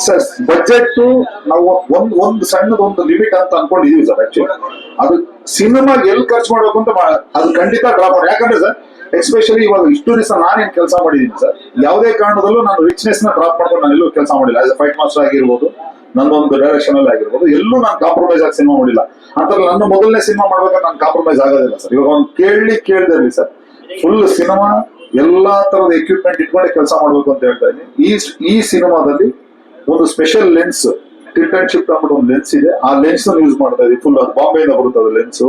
ಸರ್ ಬಜೆಟ್ ನಾವು ಒಂದು ಸಣ್ಣದೊಂದು ಲಿಮಿಟ್ ಅಂತ ಅನ್ಕೊಂಡಿದೀವಿ ಸರ್. ಆಕ್ಚುಲಿ ಅದು ಸಿನಿಮಾಗೆ ಎಲ್ಲಿ ಖರ್ಚು ಮಾಡ್ಬೇಕು ಅಂತ ಅದು ಖಂಡಿತ ಡ್ರಾಪ್ ಮಾಡಿ. ಯಾಕಂದ್ರೆ ಸರ್ ಎಸ್ಪೆಷಲಿ ಇವಾಗ ಇಷ್ಟು ದಿವಸ ನಾನೇನ್ ಕೆಲಸ ಮಾಡಿದೀನಿ ಸರ್, ಯಾವುದೇ ಕಾರಣದಲ್ಲೂ ನಾನು ರಿಚ್ನೆಸ್ ನ ಡ್ರಾಪ್ ಮಾಡ್ಕೊಂಡು ನಾನು ಎಲ್ಲೂ ಕೆಲಸ ಮಾಡಿಲ್ಲ. ಆಸ್ ಎ ಫೈಟ್ ಮಾಸ್ಟರ್ ಆಗಿರ್ಬೋದು, ನನ್ನೊಂದು ಡೈರೆಕ್ಷನ್ ಅಲ್ಲಿ ಆಗಿರ್ಬೋದು, ಎಲ್ಲೂ ನಾನು ಕಾಂಪ್ರಮೈಸ್ ಆಗಿ ಸಿನಿಮಾ ಮಾಡಿಲ್ಲ. ಅಂತ ನನ್ನ ಮೊದಲನೇ ಸಿನಿಮಾ ಮಾಡ್ಬೇಕಾದ್ರೆ ನಾನು ಕಾಂಪ್ರಮೈಸ್ ಆಗೋದಿಲ್ಲ ಸರ್. ಇವಾಗ ಒಂದು ಕೇಳ್ದಿರ್ಲಿ ಸರ್, ಫುಲ್ ಸಿನಿಮಾ ಎಲ್ಲಾ ತರದ ಎಕ್ವಿಪ್ಮೆಂಟ್ ಇಟ್ಕೊಂಡೆ ಕೆಲಸ ಮಾಡ್ಬೇಕು ಅಂತ ಹೇಳ್ತಾ ಇದ್ದೀನಿ. ಈ ಸಿನಿಮಾದಲ್ಲಿ ಒಂದು special lens tilt and shift ಅಂದ್ಬಿಟ್ಟು ಒಂದು ಲೆನ್ಸ್ ಇದೆ. ಆ ಲೆನ್ಸ್ ಯೂಸ್ ಮಾಡ್ತಾ ಇದೀವಿ. ಫುಲ್ ಅದು ಬಾಂಬೆಯಿಂದ ಬರುತ್ತೆ ಅದು ಲೆನ್ಸ್.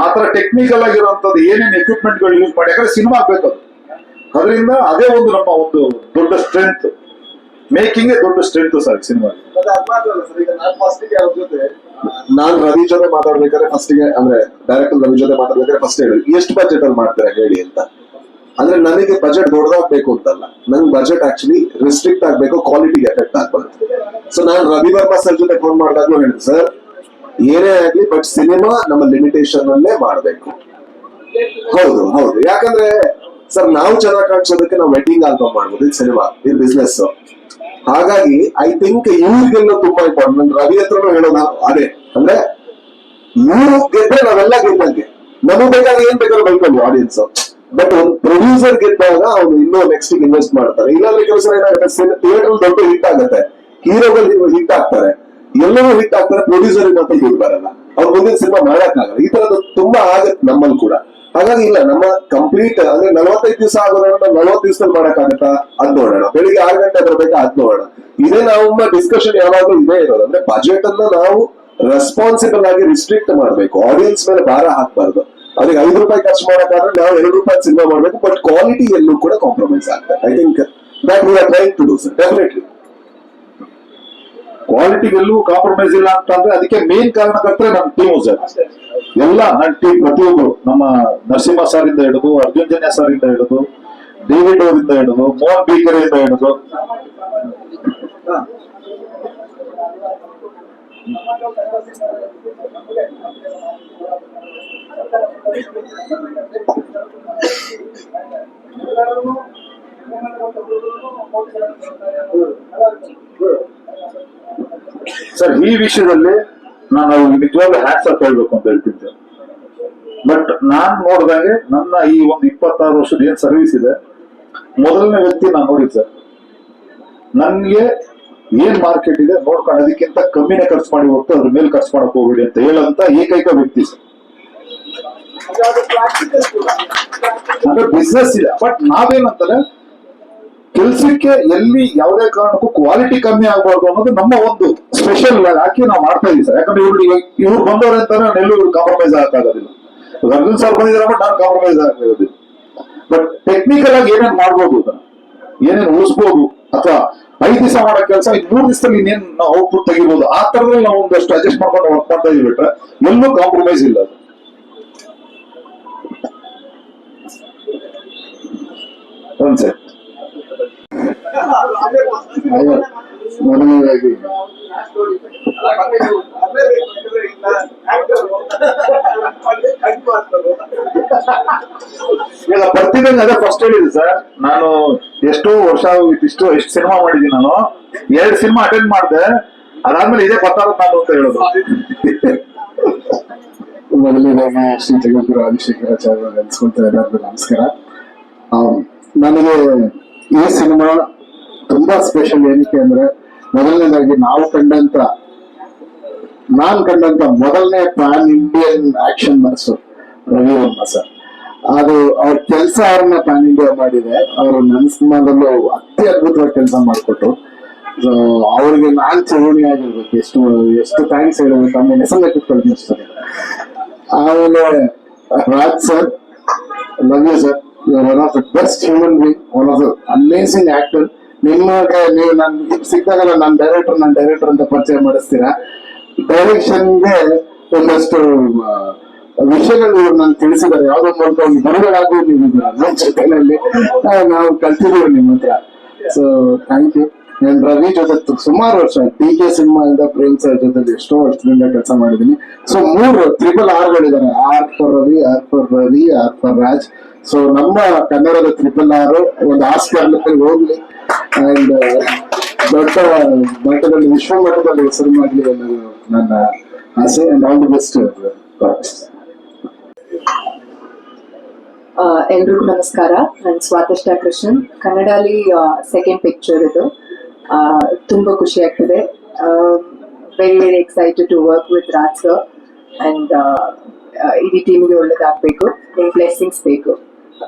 ಆ ತರ ಟೆಕ್ನಿಕಲ್ ಆಗಿರುವಂತದ್ದು ಏನೇನು ಎಕ್ವಿಪ್ಮೆಂಟ್ ಗಳು ಯೂಸ್ ಮಾಡಿ, ಯಾಕಂದ್ರೆ ಸಿನಿಮಾ ಆಗ್ಬೇಕು ಅದು. ಅದರಿಂದ ಅದೇ ಒಂದು ನಮ್ಮ ಒಂದು ದೊಡ್ಡ ಸ್ಟ್ರೆಂತ್, ಮೇಕಿಂಗ್ ದೊಡ್ಡ ಸ್ಟ್ರೆಂತ್ ಸರ್ ಸಿನಿಮಾ. ನಾನ್ ರವಿ ಜೊತೆ ಮಾತಾಡ್ಬೇಕಾದ್ರೆ ಫಸ್ಟ್ಗೆ ಅಂದ್ರೆ ಡೈರೆಕ್ಟರ್ ರವಿ ಜೊತೆ ಮಾತಾಡ್ಬೇಕಾದ್ರೆ ಫಸ್ಟ್ ಹೇಳಿ ಎಷ್ಟು ಬಜೆಟ್ ಅಲ್ಲಿ ಮಾಡ್ತಾರೆ ಹೇಳಿ ಅಂತ. ಅಂದ್ರೆ ನನಗೆ ಬಜೆಟ್ ದೊಡ್ಡದಾಗ್ಬೇಕು ಅಂತಲ್ಲ, ನನ್ ಬಜೆಟ್ ಆಕ್ಚುಲಿ ರಿಸ್ಟ್ರಿಕ್ಟ್ ಆಗ್ಬೇಕು, ಕ್ವಾಲಿಟಿಗೆ ಎಫೆಕ್ಟ್ ಆಗ್ಬಾರ್ದು. ಸೊ ನಾನು ರವಿ ವರ್ಮ ಸರ್ ಜೊತೆ ಫೋನ್ ಮಾಡಿದಾಗ್ಲೂ ಹೇಳಿದೆ, ಸರ್ ಏನೇ ಆಗ್ಲಿ ಬಟ್ ಸಿನಿಮಾ ನಮ್ಮ ಲಿಮಿಟೇಷನ್ ಅಲ್ಲೇ ಮಾಡ್ಬೇಕು. ಹೌದು ಹೌದು, ಯಾಕಂದ್ರೆ ಸರ್ ನಾವು ಚೆನ್ನಾಗಿ ಕಾಣಿಸೋದಕ್ಕೆ ನಾವು ವೆಡ್ಡಿಂಗ್ ಆಲ್ಬಮ್ ಮಾಡ್ಬೋದು, ಇದು ಸಿನಿಮಾ, ಇದು ಬಿಸ್ನೆಸ್. ಹಾಗಾಗಿ ಐ ಥಿಂಕ್ ಇವ್ರಿಗೆಲ್ಲ ತುಂಬಾ ಇಂಪಾರ್ಟೆಂಟ್. ನನ್ ರವಿ ಹತ್ರನೂ ಹೇಳೋದು ಅದೇ, ಅಂದ್ರೆ ಇವ್ರು ಗೆದ್ರೆ ನಾವೆಲ್ಲ ಗೆದ್ದಂಗೆ. ನಮಗ್ ಬೇಕಾದ್ರೆ ಏನ್ ಬೇಕಾದ್ರೂ ಬೈಕೊಂಡು ಆಡಿಯನ್ಸ್. ಬಟ್ ಒಂದು ಪ್ರೊಡ್ಯೂಸರ್ ಗೆದ್ದಾಗ ಅವ್ನು ಇನ್ನೂ ನೆಕ್ಸ್ಟ್ ಇನ್ವೆಸ್ಟ್ ಮಾಡ್ತಾರೆ. ಇಲ್ಲಾಂದ್ರೆ ಕೆಲಸ ಏನಾಗುತ್ತೆ, ಥಿಯೇಟರ್ ದೊಡ್ಡ ಹಿಟ್ ಆಗುತ್ತೆ, ಹೀರೋಗಳು ಹಿಟ್ ಆಗ್ತಾರೆ, ಎಲ್ಲರೂ ಹಿಟ್ ಆಗ್ತಾರೆ, ಪ್ರೊಡ್ಯೂಸರ್ ಮಾತ್ರ ದುಡ್ಡು ಬರಲ್ಲ, ಅವ್ರ ಮುಂದಿನ ಸಿನಿಮಾ ಮಾಡಕ್ಕಾಗಲ್ಲ. ಈ ತರದ್ದು ತುಂಬಾ ಆಗತ್ತೆ ನಮ್ಮಲ್ಲಿ ಕೂಡ. ಹಾಗಾಗಿ ಇಲ್ಲ, ನಮ್ಮ ಕಂಪ್ಲೀಟ್ ಅಂದ್ರೆ 45 ದಿವಸ ಆಗೋದನ್ನ 40 ದಿವಸದಲ್ಲಿ ಮಾಡಕ್ಕಾಗತ್ತಾ ಅದ್ ನೋಡೋಣ. ಬೆಳಿಗ್ಗೆ 6 ಗಂಟೆ ಬರ್ಬೇಕಾ ಅದ್ ನೋಡೋಣ. ಇದೇ ನಮ್ಮ ಡಿಸ್ಕಷನ್ ಯಾವಾಗ್ಲೂ ಇದೇ ಇರೋದು. ಅಂದ್ರೆ ಬಜೆಟ್ ಅನ್ನ ನಾವು ರೆಸ್ಪಾನ್ಸಿಬಲ್ ಆಗಿ ರಿಸ್ಟ್ರಿಕ್ಟ್ ಮಾಡ್ಬೇಕು, ಆಡಿಯನ್ಸ್ ಮೇಲೆ ಭಾರ ಹಾಕ್ಬಾರ್ದು. ಅವ್ರಿಗೆ 5 ರೂಪಾಯಿ ಖರ್ಚು ಮಾಡಕ್ಕಾದ್ರೆ ನಾವು 2 ರೂಪಾಯಿ ಸಿನಿಮಾ ಮಾಡ್ಬೇಕು, ಬಟ್ ಕ್ವಾಲಿಟಿ ಎಲ್ಲೂ ಕೂಡ ಕಾಂಪ್ರಮೈಸ್ ಆಗ್ತದೆ. I think that we are trying to do sir. Definitely ಕ್ವಾಲಿಟಿಗೆಲ್ಲೂ ಕಾಂಪ್ರಮೈಸ್ ಇಲ್ಲ ಅಂತಂದ್ರೆ ಅದಕ್ಕೆ ಮೇನ್ ಕಾರಣಕರ್ತರೆ ನಮ್ಮ ಟೀಮು ಸರ್. ಎಲ್ಲ ನನ್ನ ಟೀಮ್ ಪ್ರತಿಯೊಬ್ಬರು, ನಮ್ಮ ನರಸಿಂಹ ಸರ್ ಇಂದ ಹಿಡಿದು, ಅರ್ಜುನ್ ಜನ್ಯ ಸರ್ ಇಂದ ಹಿಡಿದು, ಡೇವಿಡ್ ಅವರಿಂದ ಹಿಡಿದು, ಮೋಹನ್ ಬೀಕರ್ ಇಂದ ಹಿಡಿದು, ಸರ್ ಈ ವಿಷಯದಲ್ಲಿ ನಾನು ನಿಜವಾಗ್ಲೂ ಹ್ಯಾಟ್ಸ್ ಆಫ್ ಹೇಳ್ಬೇಕು ಅಂತ ಹೇಳ್ತೀನಿ ಸರ್. ಬಟ್ ನಾನ್ ನೋಡಿದಾಗೆ ನನ್ನ ಈ ಒಂದು 26 ವರ್ಷದ ಏನ್ ಸರ್ವಿಸ್ ಇದೆ, ಮೊದಲನೇ ವ್ಯಕ್ತಿ ನಾನು ನೋಡಿ ಸರ್. ನನ್ಗೆ ಏನ್ ಮಾರ್ಕೆಟ್ ಇದೆ ನೋಡ್ಕೊಂಡು ಅದಕ್ಕಿಂತ ಕಮ್ಮಿನೇ ಖರ್ಚು ಮಾಡಿ ಹೊರತು ಅದ್ರ ಮೇಲೆ ಖರ್ಚು ಮಾಡಕ್ ಹೋಗ್ಬೇಡಿ ಅಂತ ಹೇಳಂತ ಏಕೈಕ ವ್ಯಕ್ತಿ ಸರ್. ಅಂದ್ರೆ ಬಿಸ್ನೆಸ್ ಇದೆ, ಬಟ್ ನಾವೇನಂತಾರೆ ಕೆಲ್ಸಕ್ಕೆ ಎಲ್ಲಿ ಯಾವುದೇ ಕಾರಣಕ್ಕೂ ಕ್ವಾಲಿಟಿ ಕಮ್ಮಿ ಆಗ್ಬಾರ್ದು ಅನ್ನೋದು ನಮ್ಮ ಒಂದು ಸ್ಪೆಷಲ್ ಹಾಕಿ ನಾವು ಮಾಡ್ತಾ ಇದೀವಿ ಸರ್. ಯಾಕಂದ್ರೆ ಇವ್ರು ಬಂದವ್ರೆ ಅಂತಾನೆ ನಾನು ಎಲ್ಲೂ ಕಾಂಪ್ರಮೈಸ್ ಆಗಕ್ಕಾಗೋದಿಲ್ಲ. ಅರ್ಜುನ್ ಸರ್ ಬಂದಿದ್ದಾರೆ ಬಟ್ ನಾನು ಕಾಂಪ್ರಮೈಸ್ ಆಗೋದಿಲ್ಲ. ಬಟ್ ಟೆಕ್ನಿಕಲ್ ಆಗಿ ಏನೇನ್ ಮಾಡ್ಬೋದು, ಏನೇನು ಉಳಿಸ್ಬೋದು, ಅಥವಾ 5 ದಿವಸ ಮಾಡೋ ಕೆಲಸ 3 ದಿವಸದಲ್ಲಿ ಇನ್ನೇನ್ ನಾವು ಔಟ್ಪುಟ್ ತೆಗಿಬಹುದು. ಆ ತರದಲ್ಲಿ ನಾವು ಒಂದಷ್ಟು ಅಡ್ಜಸ್ಟ್ ಮಾಡ್ಕೊಂಡು ವರ್ಕ್ ಮಾಡ್ತಾ ಇದೀವಿ ಬಿಟ್ರೆ ಎಲ್ಲೂ ಕಾಂಪ್ರಮೈಸ್ ಇಲ್ಲ. ಒಂದ್ ಸೆಟ್ ಮೊದಲನೇದಾಗಿ ಈಗ ಬರ್ತಿದ್ದಂಗೆ ಅದೇ ಫಸ್ಟ್ ಹೇಳಿದೆ ಸರ್, ನಾನು ಎಷ್ಟೋ ವರ್ಷ ಎಷ್ಟು ಸಿನಿಮಾ ಮಾಡಿದೀನಿ. ನಾನು 2 ಸಿನಿಮಾ ಅಟೆಂಡ್ ಮಾಡಿದೆ, ಅದಾದ್ಮೇಲೆ ಇದೇ ಬರ್ತಾರ ನಾನು ಅಂತ ಹೇಳೋದು. ಮೊದಲನೇದಾಗಿ ಶ್ರೀ ಜಗದ್ಗುರು ಆದಿಶಂಕರಾಚಾರ್ಯ ನೆನೆಸ್ಕೊಂತ ಎಲ್ಲರಿಗೂ ನಮಸ್ಕಾರ. ನನಗೆ ಈ ಸಿನಿಮಾ ತುಂಬಾ ಸ್ಪೆಷಲ್. ಏನಕ್ಕೆ ಅಂದ್ರೆ ಮೊದಲನೇದಾಗಿ ನಾನ್ ಕಂಡಂತ ಮೊದಲನೇ pan Indian action master Ravi Varma sir. ಅದು ಅವ್ರ ಕೆಲಸ ಅವ್ರನ್ನ ಪ್ಯಾನ್ ಇಂಡಿಯಾ ಮಾಡಿದೆ. ಅವರು ನನ್ನ ಸಿನಿಮಾದಲ್ಲೂ ಅದ್ಭುತವಾಗಿ ಕೆಲಸ ಮಾಡಿಕೊಟ್ರು. ಅವ್ರಿಗೆ ನಾನ್ ಚಳುವಣಿ ಆಗಿರ್ಬೇಕು. ಎಷ್ಟು ಥ್ಯಾಂಕ್ಸ್ ಹೇಳಬೇಕು. ಆಮೇಲೆ ಹೆಸರನ್ನ ಕಿತ್ಕೊಳ್ತೀನಿ. ಆಮೇಲೆ Raj sir, love you sir. One of the best human being, one of the amazing actor. ನಿಮಗೆ ನೀವು ನನ್ಗೆ ಸಿಕ್ಕಾಗಲ್ಲ ನನ್ನ ಡೈರೆಕ್ಟರ್ ಅಂತ ಪರಿಚಯ ಮಾಡಿಸ್ತೀರಾ. ಡೈರೆಕ್ಷನ್ಗೆ ಒಂದಷ್ಟು ವಿಷಯಗಳು ನಾನು ತಿಳಿಸಿದ್ದಾರೆ. ಯಾವ್ದೋ ಮೂಲಕ ಒಂದು ಬರಗಳಾಗೂ ನೀವು ನನ್ನ ಜೊತೆನಲ್ಲಿ ನಾವು ಕಲ್ತಿದ್ದೀವಿ ನಿಮ್ಮ ಹತ್ರ. So thank you. ನಾನು ರವಿ ಜೊತೆ ಸುಮಾರು ವರ್ಷ DK ಸಿನಿಮಾ ಇಂದ ಪ್ರೇಮ್ ಸರ್ ಜೊತೆ ಎಷ್ಟೋ ವರ್ಷದಿಂದ ಕೆಲಸ ಮಾಡಿದ್ದೀನಿ. So 3 RRRಗಳಿದ್ದಾರೆ. R for Ravi, R for Ravi, R for Raj. So ನಮ್ಮ ಕನ್ನಡದ RRR ಒಂದು ಆಸ್ಕರ್ ಹೋಗ್ಲಿ ಅಂಡ್ ದೊಡ್ಡ ಮಟ್ಟದಲ್ಲಿ, ವಿಶ್ವ ಮಟ್ಟದಲ್ಲಿ ಹೆಸರು ಮಾಡಲಿ ಅನ್ನೋದು ನನ್ನ ಆಸೆ. And all the best. ಎಲ್ರಿಗೂ ನಮಸ್ಕಾರ. ನಾನು ಸ್ವಾತಿಷ್ಠ ಕೃಷ್ಣನ್. ಕನ್ನಡಲ್ಲಿ ಸೆಕೆಂಡ್ ಪಿಕ್ಚರ್ ಇದು. ತುಂಬ ಖುಷಿ ಆಗ್ತದೆ. Very very excited to work with Raj sir. And ಇಡೀ ಟೀಮಿಗೆ ಒಳ್ಳೇದಾಗಬೇಕು. ನಿಮ್ಮ ಬ್ಲೆಸ್ಸಿಂಗ್ಸ್ ಬೇಕು.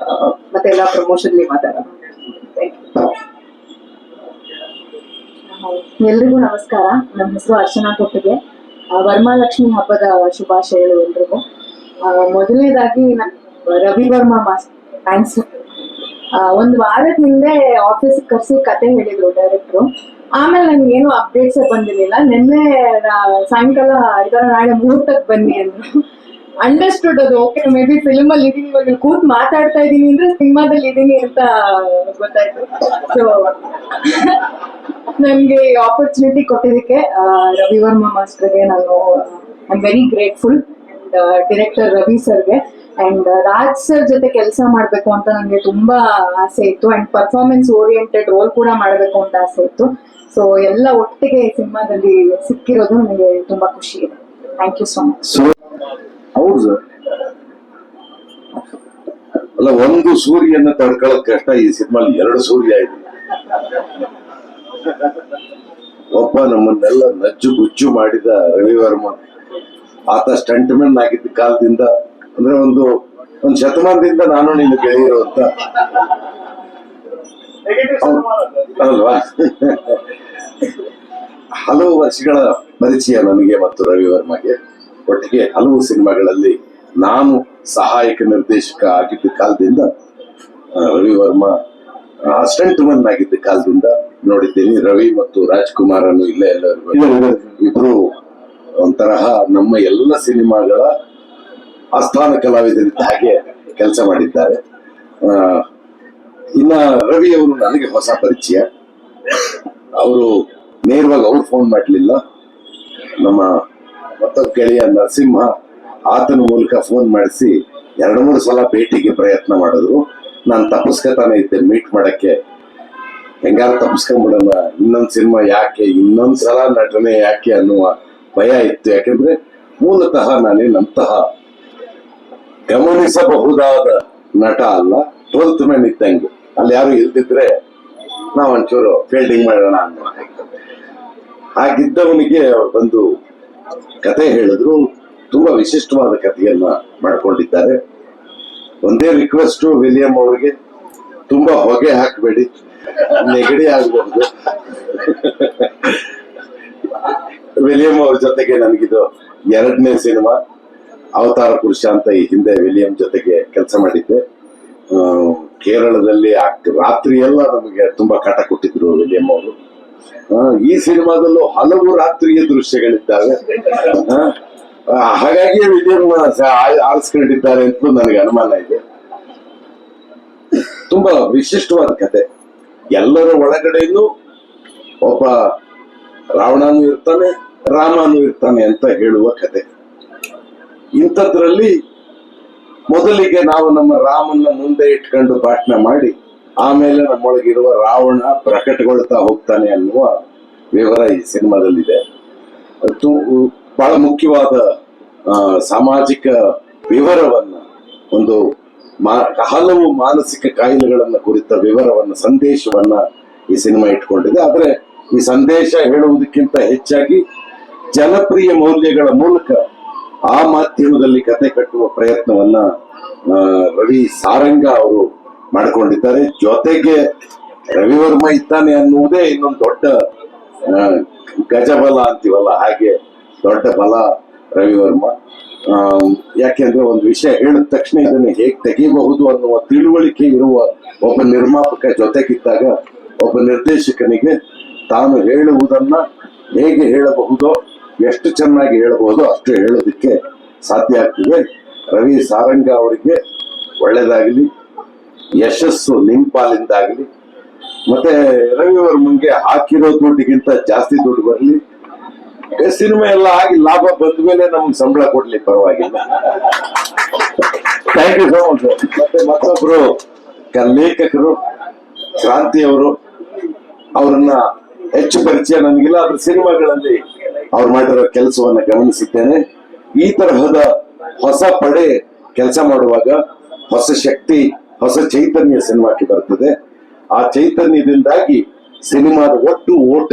ಮತ್ತೆಲ್ಲ ಪ್ರಮೋಷನ್ಲಿ ಮಾತಾಡೋಣ. ಎಲ್ರಿಗೂ ನಮಸ್ಕಾರ. ನನ್ನ ಹೆಸರು ಅರ್ಚನಾ ಕೊಟ್ಟಿಗೆ. ವರಮಹಾಲಕ್ಷ್ಮಿ ಹಬ್ಬದ ಶುಭಾಶಯಗಳು ಎಲ್ರಿಗೂ. ಮೊದಲನೇದಾಗಿ ರವಿ ವರ್ಮ ಥ್ಯಾಂಕ್ಸ್. ಒಂದು ವಾರದ ಹಿಂದೆ ಆಫೀಸ್ ಕರೆಸಿ ಕತೆ ಹೇಳಿದ್ರು ಡೈರೆಕ್ಟ್ರು. ಆಮೇಲೆ ನನ್ಗೆ ಏನು ಅಪ್ಡೇಟ್ಸೇ ಬಂದಿರಲಿಲ್ಲ. ನಿನ್ನೆ ಸಾಯಂಕಾಲ ಇದರ ನಾಳೆ ಮುಹೂರ್ತಕ್ಕೆ ಬನ್ನಿ ಅಂದ್ರು. ಅಂಡರ್ಸ್ಟುಡ್ ಅದು. ಓಕೆ, ಮೇ ಬಿ ಫಿಲ್ಮ್ ಅಲ್ಲಿ ಇದೀನಿ, ಇವಾಗ ಕೂತ್ ಮಾತಾಡ್ತಾ ಇದೀನಿ ಅಂದ್ರೆ ಸಿನಿಮಾದಲ್ಲಿ ಇದೀನಿ ಅಂತ ಗೊತ್ತಾಯ್ತು. ಸೊ ನನ್ಗೆ ಆಪರ್ಚುನಿಟಿ ಕೊಟ್ಟಿದ್ದಕ್ಕೆ ರವಿ ವರ್ಮ ಮಾಸ್ಟರ್ಗೆ ನಾನು I am very grateful. Director Ravi ಸರ್ಗೆ ಅಂಡ್ ರಾಜ್ ಸರ್ ಜೊತೆ ಕೆಲಸ ಮಾಡಬೇಕು ಅಂತ ನನಗೆ ತುಂಬಾ ಆಸೆ ಇತ್ತು. ಅಂಡ್ ಪರ್ಫಾರ್ಮೆನ್ಸ್ ಓರಿಯೆಂಟೆಡ್ ರೋಲ್ ಕೂಡ ಮಾಡಬೇಕು ಅಂತ ಆಸೆ ಇತ್ತು. ಸೊ ಎಲ್ಲ ಒಟ್ಟಿಗೆ ಸಿನಿಮಾದಲ್ಲಿ ಸಿಕ್ಕಿರೋದು ನನಗೆ ತುಂಬಾ ಖುಷಿ ಇದೆ. Thank you so much. ಹೌದು ಸರ್. ಅಲ್ಲ, ಒಂದು ಸೂರ್ಯನ ತಡ್ಕೊಳ್ಳೋದ್ ಕಷ್ಟ. ಈ ಸಿನಿಮಾಲಿ 2 ಸೂರ್ಯ ಇದೆ. ಒಬ್ಬ ನಮ್ಮನ್ನೆಲ್ಲ ನಜ್ಜು ಗುಜ್ಜು ಮಾಡಿದ ರವಿ ವರ್ಮ, ಆತ ಸ್ಟಂಟ್ಮೆನ್ ಆಗಿದ್ದ ಕಾಲದಿಂದ, ಅಂದ್ರೆ ಒಂದು ಶತಮಾನದಿಂದ ನಾನು ನಿನ್ನ ಗೆಳೆಯರು ಅಂತ ಅಲ್ವಾ. ಹಲವು ವರ್ಷಗಳ ಪರಿಚಯ ನನಗೆ ಮತ್ತು ರವಿ ವರ್ಮಗೆ. ಒಟ್ಟಿಗೆ ಹಲವು ಸಿನಿಮಾಗಳಲ್ಲಿ ನಾನು ಸಹಾಯಕ ನಿರ್ದೇಶಕ ಆಗಿದ್ದ ಕಾಲದಿಂದ, ರವಿ ವರ್ಮ ಸ್ಟಂಟ್ಮನ್ ಆಗಿದ್ದ ಕಾಲದಿಂದ ನೋಡಿದ್ದೀನಿ. ರವಿ ಮತ್ತು ರಾಜ್ಕುಮಾರನು ಇಲ್ಲೇ ಎಲ್ಲರಿಗೂ ಇಬ್ರು ಒಂತರಹ ನಮ್ಮ ಎಲ್ಲ ಸಿನಿಮಾಗಳ ಆಸ್ಥಾನ ಕಲಾವಿದರಿದ್ದ ಹಾಗೆ ಕೆಲಸ ಮಾಡಿದ್ದಾರೆ. ಇನ್ನ ರವಿ ಅವರು ನನಗೆ ಹೊಸ ಪರಿಚಯ. ಅವರು ನೇರವಾಗಿ ಅವ್ರು ಫೋನ್ ಮಾಡಲಿಲ್ಲ. ನಮ್ಮ ಮತ್ತೊಬ್ಬ ಗೆಳೆಯ ನರಸಿಂಹ ಆತನ ಮೂಲಕ ಫೋನ್ ಮಾಡಿಸಿ 2-3 ಸಲ ಭೇಟಿಗೆ ಪ್ರಯತ್ನ ಮಾಡಿದ್ರು. ನಾನು ತಪ್ಪಿಸ್ಕೊತಾನೆ ಇದ್ದೆ ಮೀಟ್ ಮಾಡಕ್ಕೆ. ಹೆಂಗಾರು ತಪ್ಪಿಸ್ಕೊಂಡ್ಬಿಡೋಣ, ಇನ್ನೊಂದು ಸಿನಿಮಾ ಯಾಕೆ, ಇನ್ನೊಂದ್ಸಲ ನಟನೆ ಯಾಕೆ ಅನ್ನುವ ಭಯ ಇತ್ತು. ಯಾಕಂದ್ರೆ ಮೂಲತಃ ನಾನೇನಂತಹ ಗಮನಿಸಬಹುದಾದ ನಟ ಅಲ್ಲ. 12th ಮ್ಯಾನ್ ಇದ್ದಂಗೆ. ಅಲ್ಲಿ ಯಾರು ಇಲ್ದಿದ್ರೆ ನಾವು ಒಂಚೂರು ಫೀಲ್ಡಿಂಗ್ ಮಾಡೋಣ ಅನ್ನೋ ಹಾಗಿದ್ದವನಿಗೆ ಬಂದು ಕತೆ ಹೇಳಿದ್ರು. ತುಂಬಾ ವಿಶಿಷ್ಟವಾದ ಕಥೆಯನ್ನ ಮಾಡ್ಕೊಂಡಿದ್ದಾರೆ. ಒಂದೇ ರಿಕ್ವೆಸ್ಟ್ ವಿಲಿಯಂ ಅವರಿಗೆ, ತುಂಬಾ ಹೊಗೆ ಹಾಕಬೇಡಿ, ನೆಗಡಿ ಆಗಬಹುದು. ವಿಲಿಯಂ ಅವ್ರ ಜೊತೆಗೆ ನನಗಿದು 2ನೇ ಸಿನಿಮಾ. ಅವತಾರ ಪುರುಷ ಅಂತ ಈ ಹಿಂದೆ ವಿಲಿಯಂ ಜೊತೆಗೆ ಕೆಲಸ ಮಾಡಿದ್ದೆ. ಕೇರಳದಲ್ಲಿ ರಾತ್ರಿ ಎಲ್ಲ ನಮಗೆ ತುಂಬಾ ಕಾಟ ಕೊಟ್ಟಿದ್ರು ವಿಲಿಯಂ ಅವರು. ಈ ಸಿನಿಮಾದಲ್ಲೂ ಹಲವು ರಾತ್ರಿಯ ದೃಶ್ಯಗಳಿದ್ದಾವೆ. ಹಾಗಾಗಿ ವಿಜಯನ್ನ ಆರಿಸ್ಕೊಂಡಿದ್ದಾರೆ ಅಂತ ನನಗೆ ಅನುಮಾನ ಇದೆ. ತುಂಬಾ ವಿಶಿಷ್ಟವಾದ ಕತೆ. ಎಲ್ಲರ ಒಳಗಡೆನೂ ಒಬ್ಬ ರಾವಣನೂ ಇರ್ತಾನೆ, ರಾಮನೂ ಇರ್ತಾನೆ ಅಂತ ಹೇಳುವ ಕತೆ. ಇಂಥದ್ರಲ್ಲಿ ಮೊದಲಿಗೆ ನಾವು ನಮ್ಮ ರಾಮನ್ನ ಮುಂದೆ ಇಟ್ಕೊಂಡು ಭಾಷಣ ಮಾಡಿ ಆಮೇಲೆ ನಮ್ಮೊಳಗಿರುವ ರಾವಣ ಪ್ರಕಟಗೊಳ್ತಾ ಹೋಗ್ತಾನೆ ಅನ್ನುವ ವಿವರ ಈ ಸಿನಿಮಾದಲ್ಲಿದೆ. ಬಹಳ ಮುಖ್ಯವಾದ ಸಾಮಾಜಿಕ ವಿವರವನ್ನ, ಒಂದು ಹಲವು ಮಾನಸಿಕ ಕಾಯಿಲೆಗಳನ್ನ ಕುರಿತ ವಿವರವನ್ನ, ಸಂದೇಶವನ್ನ ಈ ಸಿನಿಮಾ ಇಟ್ಕೊಂಡಿದೆ. ಆದ್ರೆ ಈ ಸಂದೇಶ ಹೇಳುವುದಕ್ಕಿಂತ ಹೆಚ್ಚಾಗಿ ಜನಪ್ರಿಯ ಮೌಲ್ಯಗಳ ಮೂಲಕ ಆ ಮಾಧ್ಯಮದಲ್ಲಿ ಕತೆ ಕಟ್ಟುವ ಪ್ರಯತ್ನವನ್ನ ರವಿ ಸಾರಂಗ ಅವರು ಮಾಡಿಕೊಂಡಿದ್ದಾರೆ. ಜೊತೆಗೆ ರವಿವರ್ಮ ಇದ್ದಾನೆ ಅನ್ನುವುದೇ ಇನ್ನೊಂದು ದೊಡ್ಡ ಗಜಬಲ ಅಂತೀವಲ್ಲ, ಹಾಗೆ ದೊಡ್ಡ ಬಲ ರವಿವರ್ಮ. ಯಾಕೆಂದ್ರೆ ಒಂದು ವಿಷಯ ಹೇಳಿದ ತಕ್ಷಣ ಇದನ್ನು ಹೇಗೆ ತೆಗೆಯಬಹುದು ಅನ್ನುವ ತಿಳುವಳಿಕೆ ಇರುವ ಒಬ್ಬ ನಿರ್ಮಾಪಕ ಜೊತೆಗಿದ್ದಾಗ ಒಬ್ಬ ನಿರ್ದೇಶಕನಿಗೆ ತಾನು ಹೇಳುವುದನ್ನ ಹೇಗೆ ಹೇಳಬಹುದೋ, ಎಷ್ಟು ಚೆನ್ನಾಗಿ ಹೇಳಬಹುದು ಅಷ್ಟು ಹೇಳೋದಕ್ಕೆ ಸಾಧ್ಯ ಆಗ್ತದೆ. ರವಿ ಸಾರಂಗ ಅವರಿಗೆ ಒಳ್ಳೇದಾಗಲಿ, ಯಶಸ್ಸು ನಿಮ್ಮ ಪಾಲಿಂದಾಗಲಿ. ಮತ್ತೆ ರವಿವರ್ಮನ್ಗೆ ಹಾಕಿರೋ ದುಡ್ಡಿಗಿಂತ ಜಾಸ್ತಿ ದುಡ್ಡು ಬರಲಿ. ಸಿನಿಮಾ ಎಲ್ಲ ಆಗಿ ಲಾಭ ಬಂದ ಮೇಲೆ ನಮ್ಗೆ ಸಂಬಳ ಕೊಡ್ಲಿ, ಪರವಾಗಿಲ್ಲ. Thank you so much. ಮತ್ತೆ ಮತ್ತೊಬ್ರು ಲೇಖಕರು ಕ್ರಾಂತಿಯವರು, ಅವರನ್ನ ಹೆಚ್ಚು ಪರಿಚಯ ನನಗಿಲ್ಲ, ಅದ್ರ ಸಿನಿಮಾಗಳಲ್ಲಿ ಅವ್ರು ಮಾಡಿರೋ ಕೆಲಸವನ್ನ ಗಮನಿಸಿದ್ದೇನೆ. ಈ ತರಹದ ಹೊಸ ಪಡೆ ಕೆಲಸ ಮಾಡುವಾಗ ಹೊಸ ಶಕ್ತಿ, ಹೊಸ ಚೈತನ್ಯ ಸಿನಿಮಾಕ್ಕೆ ಬರ್ತದೆ. ಆ ಚೈತನ್ಯದಿಂದಾಗಿ ಸಿನಿಮಾದ ಒಟ್ಟು ಓಟ,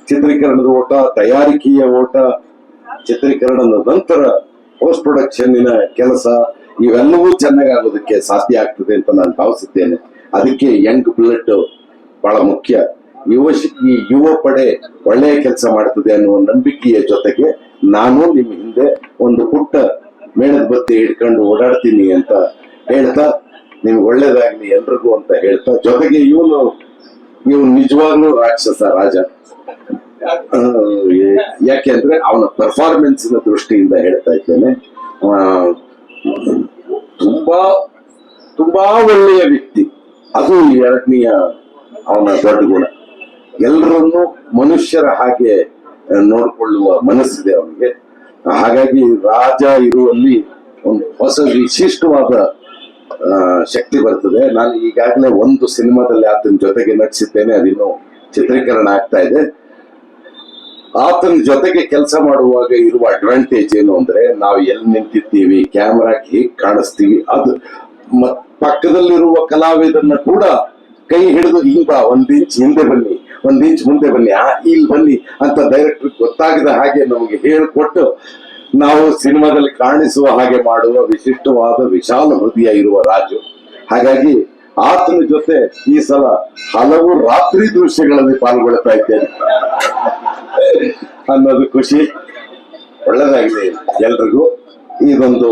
ಚಿತ್ರೀಕರಣದ ಓಟ, ತಯಾರಿಕೆಯ ಓಟ, ಚಿತ್ರೀಕರಣದ ನಂತರ ಪೋಸ್ಟ್ ಪ್ರೊಡಕ್ಷನ್ನಿನ ಕೆಲಸ, ಇವೆಲ್ಲವೂ ಚೆನ್ನಾಗಾಗೋದಕ್ಕೆ ಸಾಧ್ಯ ಆಗ್ತದೆ ಅಂತ ನಾನು ಭಾವಿಸುತ್ತೇನೆ. ಅದಕ್ಕೆ ಯಂಗ್ ಬ್ಲಡ್ ಬಹಳ ಮುಖ್ಯ. ಈ ಯುವ ಪಡೆ ಒಳ್ಳೆಯ ಕೆಲಸ ಮಾಡ್ತದೆ ಅನ್ನುವ ನಂಬಿಕೆಯ ಜೊತೆಗೆ ನಾನು ನಿಮ್ಮ ಹಿಂದೆ ಒಂದು ಪುಟ್ಟ ಮೇಣದ ಬತ್ತಿ ಹಿಡ್ಕೊಂಡು ಓಡಾಡ್ತೀನಿ ಅಂತ ಹೇಳ್ತಾ, ನಿಮ್ಗೆ ಒಳ್ಳೇದಾಗ್ಲಿ ಎಲ್ರಿಗೂ ಅಂತ ಹೇಳ್ತಾ, ಜೊತೆಗೆ ಇವನು ನಿಜವಾಗ್ಲೂ ರಾಕ್ಷಸ ರಾಜ. ಯಾಕೆಂದ್ರೆ ಅವನ ಪರ್ಫಾರ್ಮೆನ್ಸಿನ ದೃಷ್ಟಿಯಿಂದ ಹೇಳ್ತಾ ಇದ್ದೇನೆ. ತುಂಬಾ ತುಂಬಾ ಒಳ್ಳೆಯ ವ್ಯಕ್ತಿ, ಅದು ಎರಡನೆಯ ಅವನ ದೊಡ್ಡ ಗುಣ. ಎಲ್ಲರನ್ನು ಮನುಷ್ಯರ ಹಾಗೆ ನೋಡಿಕೊಳ್ಳುವ ಮನಸ್ಸಿದೆ ಅವನಿಗೆ. ಹಾಗಾಗಿ ರಾಜ ಇರುವಲ್ಲಿ ಒಂದು ಹೊಸ ವಿಶಿಷ್ಟವಾದ ಶಕ್ತಿ ಬರ್ತದೆ. ನಾನು ಈಗಾಗಲೇ ಒಂದು ಸಿನಿಮಾದಲ್ಲಿ ಆತನ ಜೊತೆಗೆ ನಟಿಸಿದ್ದೇನೆ, ಅದಿನ್ನು ಚಿತ್ರೀಕರಣ ಆಗ್ತಾ ಇದೆ. ಆತನ ಜೊತೆಗೆ ಕೆಲಸ ಮಾಡುವಾಗ ಇರುವ ಅಡ್ವಾಂಟೇಜ್ ಏನು ಅಂದ್ರೆ, ನಾವು ಎಲ್ಲಿ ನಿಂತಿರ್ತೀವಿ, ಕ್ಯಾಮರಾಗೆ ಹೇಗೆ ಕಾಣಿಸ್ತೀವಿ, ಅದು ಪಕ್ಕದಲ್ಲಿರುವ ಕಲಾವಿದನ್ನ ಕೂಡ ಕೈ ಹಿಡಿದು ಹಿಂಗ ಒಂದ್ ಇಂಚ್ ಹಿಂದೆ ಬನ್ನಿ, ಒಂದ್ ಇಂಚ್ ಮುಂದೆ ಬನ್ನಿ, ಇಲ್ಲಿ ಬನ್ನಿ ಅಂತ ಡೈರೆಕ್ಟರ್ ಗೊತ್ತಾಗದ ಹಾಗೆ ನಮಗೆ ಹೇಳಿಕೊಟ್ಟು ನಾವು ಸಿನಿಮಾದಲ್ಲಿ ಕಾಣಿಸುವ ಹಾಗೆ ಮಾಡುವ ವಿಶಿಷ್ಟವಾದ ವಿಶಾಲ ಹೃದಯ ಇರುವ ರಾಜು. ಹಾಗಾಗಿ ಆತನ ಜೊತೆ ಈ ಸಲ ಹಲವು ರಾತ್ರಿ ದೃಶ್ಯಗಳಲ್ಲಿ ಪಾಲ್ಗೊಳ್ತಾ ಇದ್ದೇನೆ ಅನ್ನೋದು ಖುಷಿ. ಒಳ್ಳೆದಾಗಿದೆ ಎಲ್ರಿಗೂ. ಇದೊಂದು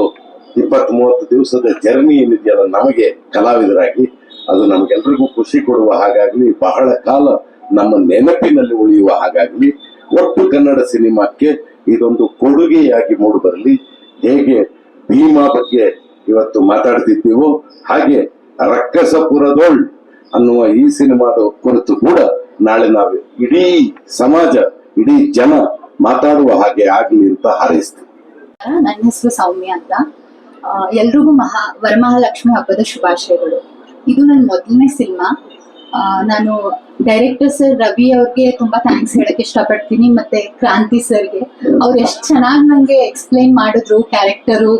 20-30 ದಿವಸದ ಜರ್ನಿ ಏನಿದೆಯಲ್ಲ ನಮಗೆ ಕಲಾವಿದರಾಗಿ, ಅದು ನಮ್ಗೆಲ್ರಿಗೂ ಖುಷಿ ಕೊಡುವ ಹಾಗಾಗ್ಲಿ, ಬಹಳ ಕಾಲ ನಮ್ಮ ನೆನಪಿನಲ್ಲಿ ಉಳಿಯುವ ಹಾಗಾಗ್ಲಿ, ಒಟ್ಟು ಕನ್ನಡ ಸಿನಿಮಾಕ್ಕೆ ಇದೊಂದು ಕೊಡುಗೆಯಾಗಿ ಮೂಡಿ ಬರಲಿ. ಹೇಗೆ ಭೀಮಾ ಬಗ್ಗೆ ಇವತ್ತು ಮಾತಾಡ್ತಿದ್ದೀವೋ ಹಾಗೆ ರಕ್ಕಸಪುರದೋಳ್ ಅನ್ನುವ ಈ ಸಿನಿಮಾದ ಕುರಿತು ಕೂಡ ನಾಳೆ ನಾವು ಇಡೀ ಸಮಾಜ, ಇಡೀ ಜನ ಮಾತಾಡುವ ಹಾಗೆ ಆಗ್ಲಿ ಅಂತ ಹಾರೈಸ್ತೀವಿ. ನನ್ನ ಹೆಸರು ಸೌಮ್ಯ ಅಂತ. ಎಲ್ರಿಗೂ ವರಮಹಾಲಕ್ಷ್ಮಿ ಹಬ್ಬದ ಶುಭಾಶಯಗಳು. ಇದು ನನ್ನ ಮೊದಲನೇ ಸಿನಿಮಾ. ನಾನು ಡೈರೆಕ್ಟರ್ ಸರ್ ರವಿ ಅವ್ರಿಗೆ ತುಂಬಾ ಥ್ಯಾಂಕ್ಸ್ ಹೇಳಕ್ ಇಷ್ಟಪಡ್ತೀನಿ, ಮತ್ತೆ ಕ್ರಾಂತಿ ಸರ್ಗೆ. ಅವ್ರು ಎಷ್ಟು ಚೆನ್ನಾಗಿ ನಂಗೆ ಎಕ್ಸ್ಪ್ಲೈನ್ ಮಾಡಿದ್ರು ಕ್ಯಾರೆಕ್ಟರು,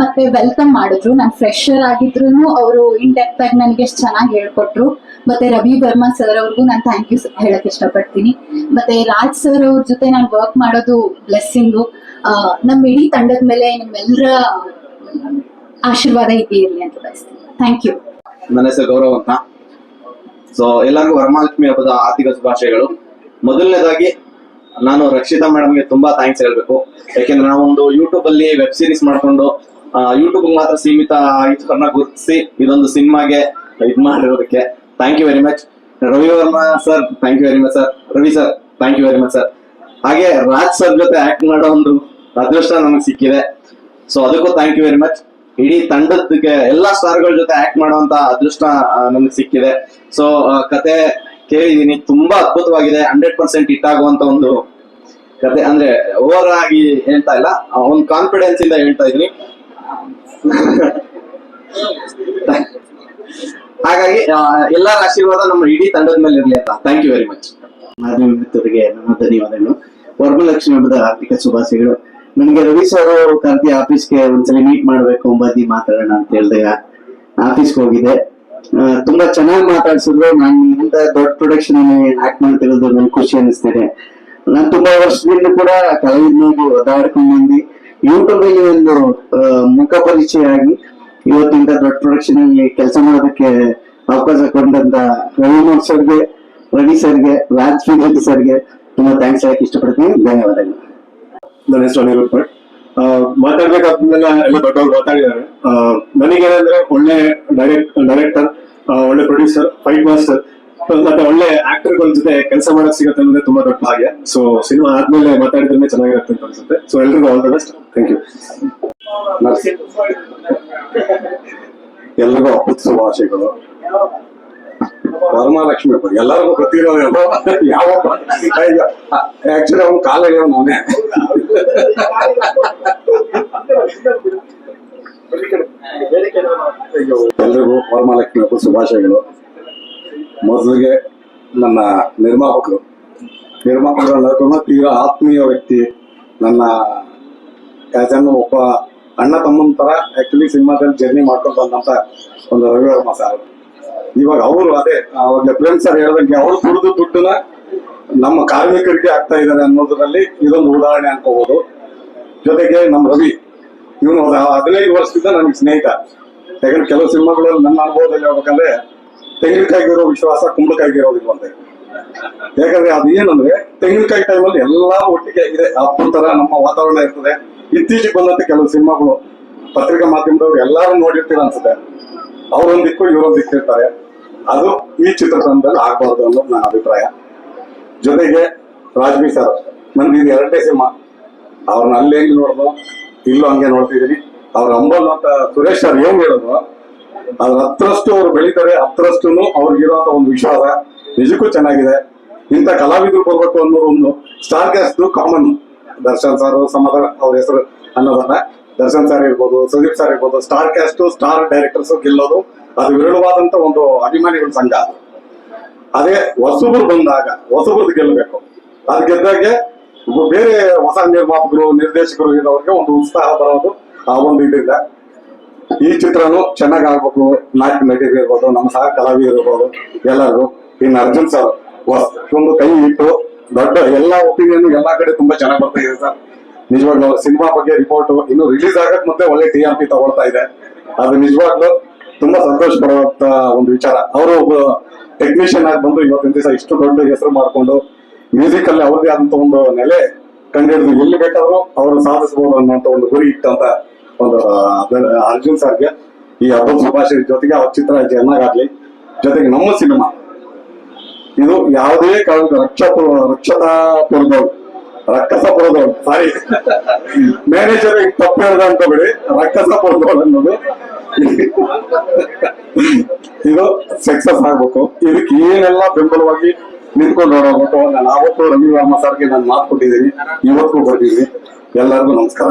ಮತ್ತೆ ವೆಲ್ಕಮ್ ಮಾಡಿದ್ರು. ನಾನು ಫ್ರೆಶರ್ ಆಗಿದ್ರು ಅವರು ಇನ್ ಡೆಪ್ತ್ ಆಗಿ ನನ್ಗೆ ಎಷ್ಟು ಚೆನ್ನಾಗಿ ಹೇಳ್ಕೊಟ್ರು. ಮತ್ತೆ ರವಿ ವರ್ಮಾ ಸರ್ ಅವ್ರಿಗೂ ನಾನು ಥ್ಯಾಂಕ್ ಯು ಹೇಳಕ್ ಇಷ್ಟಪಡ್ತೀನಿ. ಮತ್ತೆ ರಾಜ್ ಸರ್ ಅವ್ರ ಜೊತೆ ನಾನು ವರ್ಕ್ ಮಾಡೋದು ಬ್ಲೆಸ್ಸಿಂಗು. ನಮ್ಮ ಇಡೀ ತಂಡದ ಮೇಲೆ ನಿಮ್ಮೆಲ್ಲರ ಆಶೀರ್ವಾದ ಇದ್ದೇ ಇರಲಿ ಅಂತ ಬಯಸ್ತೀನಿ. Thank you. ನನ್ನ ಹೆಸರು ಗೌರವ್ ಅಂತ. ಸೊ ಎಲ್ಲರಿಗೂ ವರಮಹಾಲಕ್ಷ್ಮಿ ಹಬ್ಬದ ಆರ್ಥಿಕ ಶುಭಾಶಯಗಳು. ಮೊದಲನೇದಾಗಿ ನಾನು ರಕ್ಷಿತಾ ಮೇಡಮ್ಗೆ ತುಂಬಾ ಥ್ಯಾಂಕ್ಸ್ ಹೇಳ್ಬೇಕು. ಯಾಕೆಂದ್ರೆ ನಾವೊಂದು ಯೂಟ್ಯೂಬ್ ಅಲ್ಲಿ ವೆಬ್ ಸೀರೀಸ್ ಮಾಡ್ಕೊಂಡು ಯೂಟ್ಯೂಬ್ ಮಾತ್ರ ಸೀಮಿತ ಇದನ್ನ ಗುರುತಿಸಿ ಇದೊಂದು ಸಿನಿಮಾಗೆ ಇದ್ ಮಾಡಿರೋದಕ್ಕೆ thank you very much. Ravi Varma sir thank you very much sir. Ravi sir thank you very much sir. ಹಾಗೆ ರಾಜ್ ಸರ್ ಜೊತೆ ಆಕ್ಟ್ ಮಾಡೋ ಒಂದು ಅದೃಷ್ಟ ನಮಗೆ ಸಿಕ್ಕಿದೆ. ಸೊ ಅದಕ್ಕೂ ಥ್ಯಾಂಕ್ ಯು ವೆರಿ ಮಚ್. ಇಡೀ ತಂಡಕ್ಕೆ ಎಲ್ಲಾ ಸ್ಟಾರ್ಗಳ ಜೊತೆ ಆಕ್ಟ್ ಮಾಡುವಂತ ಅದೃಷ್ಟ ನಮ್ಗೆ ಸಿಕ್ಕಿದೆ. ಸೊ ಕತೆ ಕೇಳಿದೀನಿ, ತುಂಬಾ ಅದ್ಭುತವಾಗಿದೆ. 100% ಹಿಟ್ ಆಗುವಂತ ಒಂದು ಕತೆ. ಅಂದ್ರೆ ಓವರ್ ಆಗಿ ಹೇಳ್ತಾ ಇಲ್ಲ, ಒಂದು ಕಾನ್ಫಿಡೆನ್ಸ್ ಇಂದ ಹೇಳ್ತಾ ಇದೀನಿ. ಹಾಗಾಗಿ ಎಲ್ಲರ ಆಶೀರ್ವಾದ ನಮ್ಮ ಇಡೀ ತಂಡದ ಮೇಲೆ ಇರಲಿ ಅಂತ. Thank you very much. ಮಾಧ್ಯಮ ಮಿತ್ರರಿಗೆ ನನ್ನ ಧನ್ಯವಾದಗಳು. ವರಮಹಾಲಕ್ಷ್ಮಿ ಹಬ್ಬದ ಹಾರ್ದಿಕ ಶುಭಾಶಯಗಳು. ನನಗೆ ರವಿ ಸರ್ ಕರೆದಿ ಆಫೀಸ್ಗೆ ಒಂದ್ಸಲಿ ಮೀಟ್ ಮಾಡ್ಬೇಕು, ಬದಿ ಮಾತಾಡೋಣ ಅಂತ ಹೇಳಿದಾಗ ಆಫೀಸ್ಗೆ ಹೋಗಿದ್ದೆ. ತುಂಬಾ ಚೆನ್ನಾಗಿ ಮಾತಾಡ್ಸಿದ್ರು. ನಾನು ಇಂತ ದೊಡ್ಡ ಪ್ರೊಡಕ್ಷನ್ ಆಕ್ಟ್ ಮಾಡ್ತಿರೋದು ನನಗೆ ಖುಷಿ ಅನಿಸ್ತಿದೆ. ನಾನು ತುಂಬಾ ವರ್ಷದಿಂದ ಕೂಡ ಕಲಾವಿದನಾಗಿ ಓದಾಡ್ಕೊಂಡ್ ಬಂದು ಯೂಟ್ಯೂಬ್ ಅಲ್ಲಿ ಒಂದು ಮುಖ ಪರಿಚಯ ಆಗಿ ಇವತ್ತಿಂದ ದೊಡ್ಡ ಪ್ರೊಡಕ್ಷನ್ ಅಲ್ಲಿ ಕೆಲಸ ಮಾಡೋದಕ್ಕೆ ಅವಕಾಶ ಕೊಟ್ಟಂತ ರವಿಮೋಹನ್ ಸರ್ಗೆ, ರವಿ ಸರ್ಗೆ, ರಾಜ್ ಶ್ರೀಮತಿ ಸರ್ಗೆ ತುಂಬಾ ಥ್ಯಾಂಕ್ಸ್ ಹೇಳಕ್ ಇಷ್ಟಪಡ್ತೀನಿ. ಧನ್ಯವಾದಗಳು. ನನ್ನ ಹೆಸರು ಅನಿರುದ್ಧ ಭಟ್. ಮಾತಾಡ್ಬೇಕಾದ್ಮೇಲೆ ಎಲ್ಲ ದೊಡ್ಡವ್ರು ಮಾತಾಡಿದ್ದಾರೆ. ನನಗೇನಂದ್ರೆ ಒಳ್ಳೆ ಡೈರೆಕ್ಟರ್, ಒಳ್ಳೆ ಪ್ರೊಡ್ಯೂಸರ್, ಫೈಟ್ ಮಾಸ್ಟರ್ ಮತ್ತೆ ಒಳ್ಳೆ ಆಕ್ಟರ್ಗಳ ಜೊತೆ ಕೆಲಸ ಮಾಡಕ್ ಸಿಗುತ್ತೆ ಅನ್ನೋದೇ ತುಂಬಾ ದೊಡ್ಡ ಭಾಗ್ಯ. ಸೊ ಸಿನಿಮಾ ಆದ್ಮೇಲೆ ಮಾತಾಡಿದ್ರೆ ಚೆನ್ನಾಗಿರುತ್ತೆ ಅಂತ ಅನ್ಸುತ್ತೆ. ಸೊ ಎಲ್ರಿಗೂ all the best. Thank you. ಎಲ್ರಿಗೂ ಹಬ್ಬದ ಶುಭಾಶಯಗಳು. ವರಮಹಾಲಕ್ಷ್ಮಿ ಹಬ್ಬ ಎಲ್ಲರಿಗೂ ಗೊತ್ತಿರೋದು. ಯಾವ ಆಕ್ಚುಲಿ ಅವ್ನು ಕಾಲ ಹೇಳ್ಯವ ನಾನೇ. ಎಲ್ರಿಗೂ ವರಮಹಾಲಕ್ಷ್ಮಿ ಹಬ್ಬದ ಶುಭಾಶಯಗಳು. ಮೊದಲಿಗೆ ನನ್ನ ನಿರ್ಮಾಪಕರು ತೀರಾ ಆತ್ಮೀಯ ವ್ಯಕ್ತಿ. ನನ್ನ ಒಬ್ಬ ಅಣ್ಣ ತಮ್ಮನ ತರ ಆಕ್ಚುಲಿ ಸಿನಿಮಾದಲ್ಲಿ ಜರ್ನಿ ಮಾಡ್ಕೊಂಡು ಬಂದಂತ ಒಂದು ರವಿ ವರ್ಮಾ ಸರ್. ಇವಾಗ ಅವರು ಅದೇ ಅವಾಗಲೇ ಪ್ರೇಮ್ ಸರ್ ಹೇಳ್ದಂಗೆ ಅವರು ದುಡ್ದು ದುಡ್ಡನ್ನ ನಮ್ಮ ಕಾರ್ಮಿಕರಿಗೆ ಆಗ್ತಾ ಇದ್ದಾರೆ ಅನ್ನೋದ್ರಲ್ಲಿ ಇದೊಂದು ಉದಾಹರಣೆ ಅನ್ಕೋಬಹುದು. ಜೊತೆಗೆ ನಮ್ಮ ರವಿ, ಇವನು 15 ವರ್ಷದಿಂದ ನನಗೆ ಸ್ನೇಹಿತ. ಯಾಕಂದ್ರೆ ಕೆಲವು ಸಿನಿಮಾಗಳಲ್ಲಿ ನನ್ನ ಅನುಭವದಲ್ಲಿ ಹೇಳ್ಬೇಕಂದ್ರೆ ತೆಂಗಿನಕಾಯಿಗಿರೋ ವಿಶ್ವಾಸ ಕುಂಬಳಕಾಯಿಗಿರೋದಿಲ್ವಂತೆ. ಯಾಕಂದ್ರೆ ಅದು ಏನಂದ್ರೆ ತೆಂಗಿನಕಾಯಿ ಟೈಮಲ್ಲಿ ಎಲ್ಲಾ ಒಟ್ಟಿಗೆ ಇದೆ, ಹಬ್ಬದ ತರ ನಮ್ಮ ವಾತಾವರಣ ಇರ್ತದೆ. ಇತ್ತೀಚೆಗೆ ಬಂದಂತೆ ಕೆಲವು ಸಿನಿಮಾಗಳು ಪತ್ರಿಕಾ ಮಾಧ್ಯಮದವ್ರು ಎಲ್ಲಾರು ನೋಡಿರ್ತೀರ ಅನ್ಸುತ್ತೆ. ಅವರೊಂದು ದಿಕ್ಕು ಇವರೊಂದು ದಿಕ್ಕಿರ್ತಾರೆ. ಅದು ಈ ಚಿತ್ರತಂಡದಲ್ಲಿ ಆಗ್ಬಾರ್ದು ಅನ್ನೋದು ನನ್ನ ಅಭಿಪ್ರಾಯ. ಜೊತೆಗೆ ರಾಜ್ಬೀರ್ ಸರ್, ನನ್ಗೆ ಇದು 2ನೇ ಸಿನಿಮಾ. ಅವ್ರನ್ನ ಅಲ್ಲಿ ಹೆಂಗ್ ನೋಡಿದ್ರು ಇಲ್ಲೂ ಹಂಗೆ ನೋಡ್ತಿದೀನಿ. ಅವ್ರ ಅಂಬಲ್ ಅಂತ ಸುರೇಶ್ ಸರ್ ಏನ್ ಹೇಳಿದ್ರು ಅದ್ರ 10ರಷ್ಟು ಅವ್ರು ಬೆಳೀತಾರೆ, 10ರಷ್ಟು ಅವ್ರಿಗಿರುವಂತ ಒಂದು ವಿಶ್ವಾಸ ನಿಜಕ್ಕೂ ಚೆನ್ನಾಗಿದೆ. ಇಂಥ ಕಲಾವಿದರು ಬರ್ಬೇಕು ಅನ್ನೋದು ಒಂದು star cast common. Darshan sir, ಸಮಾಧಾನ ಅವ್ರ ಹೆಸರು ಅನ್ನೋದನ್ನ ದರ್ಶನ್ ಸರ್ ಇರ್ಬೋದು, ಸುದೀಪ್ ಸರ್ ಇರ್ಬೋದು, ಸ್ಟಾರ್ ಕ್ಯಾಸ್ಟ್, ಸ್ಟಾರ್ ಡೈರೆಕ್ಟರ್ಸ್ ಗೆಲ್ಲೋದು ಅದು ವಿರಳವಾದಂತ ಒಂದು ಅಭಿಮಾನಿಗಳ ಸಂಘ. ಅದೇ ಹೊಸಬ್ರು ಬಂದಾಗ ಹೊಸಬ್ರದ್ದು ಗೆಲ್ಲಬೇಕು. ಅದು ಗೆದ್ದಾಗೆ ಬೇರೆ ಹೊಸ ನಿರ್ಮಾಪಕರು, ನಿರ್ದೇಶಕರು ಇರೋರಿಗೆ ಒಂದು ಉತ್ಸಾಹ ಬರೋದು ಆ ಒಂದು ಇದರಿಂದ. ಈ ಚಿತ್ರನು ಚೆನ್ನಾಗಿ ಆಗ್ಬೇಕು. ನಾಯಕ ನಟಿಗೆ ಇರ್ಬೋದು, ನಮ್ಮ ಸಹ ಕಲಾವಿದರು ಇರ್ಬೋದು, ಎಲ್ಲರಿಗೂ. ಇನ್ನು ಅರ್ಜುನ್ ಸರ್ ಒಂದು ಕೈ ಇಟ್ಟು ದೊಡ್ಡ ಎಲ್ಲಾ ಒಪಿನಿಯನ್ ಎಲ್ಲಾ ಕಡೆ ತುಂಬಾ ಚೆನ್ನಾಗಿ ಬರ್ತಾ ಇದೆ ಸರ್. ನಿಜವಾಗ್ಲೂ ಸಿನಿಮಾ ಬಗ್ಗೆ ರಿಪೋರ್ಟ್ ಇನ್ನು ರಿಲೀಸ್ ಆಗಕ್ ಮತ್ತೆ ಒಳ್ಳೆ TRP ತಗೊಳ್ತಾ ಇದೆ. ಅದು ನಿಜವಾಗ್ಲೂ ತುಂಬಾ ಸಂತೋಷ ಪಡುವಂತ ಒಂದು ವಿಚಾರ. ಅವರು ಒಬ್ಬ ಟೆಕ್ನಿಷಿಯನ್ ಆಗಿ ಬಂದು ಇವತ್ತಿನ ದಿವಸ ಇಷ್ಟು ದೊಡ್ಡ ಹೆಸರು ಮಾಡ್ಕೊಂಡು ಮ್ಯೂಸಿಕ್ ಅಲ್ಲಿ ಅವ್ರದೇ ಆದಂತ ಒಂದು ನೆಲೆ ಕಂಡಿಡಿದು ಎಲ್ಲಿ ಬೇಕಾದ್ರೂ ಅವರು ಸಾಧಿಸಬಹುದು ಅನ್ನೋಂತ ಒಂದು ಗುರಿ ಇಟ್ಟಂತ ಒಂದು ಅರ್ಜುನ್ ಸರ್ಗೆ ಈ ಹಬ್ಬದ ಶುಭಾಶಯ. ಜೊತೆಗೆ ಅವ್ರ ಚಿತ್ರ ಚೆನ್ನಾಗಾಗ್ಲಿ. ಜೊತೆಗೆ ನಮ್ಮ ಸಿನಿಮಾ ಇದು ಯಾವುದೇ ಕಾರಣದ ರಕ್ಕಸಪುರದವ್ರು ಸಾರಿ ಮ್ಯಾನೇಜರ್ ತಪ್ಪು ಹೇಳ್ದ ಅನ್ಕೋಬೇಡಿ. ರಕ್ಕಸಪುರದವ್ರು ಅನ್ನೋದು ಇದು ಸಕ್ಸಸ್ ಆಗ್ಬೇಕು. ಇದಕ್ಕೆ ಏನೆಲ್ಲ ಬೆಂಬಲವಾಗಿ ನಿಂತ್ಕೊಂಡು ನೋಡಬೇಕು. ನಾನು ಆವತ್ತು ರವಿ ವರ್ಮಾ ಸರ್ಗೆ ನಾನು ಮಾತು ಕೊಟ್ಟಿದ್ದೀನಿ, ಇವತ್ತು ಬರ್ತೀನಿ. ಎಲ್ಲರಿಗೂ ನಮಸ್ಕಾರ.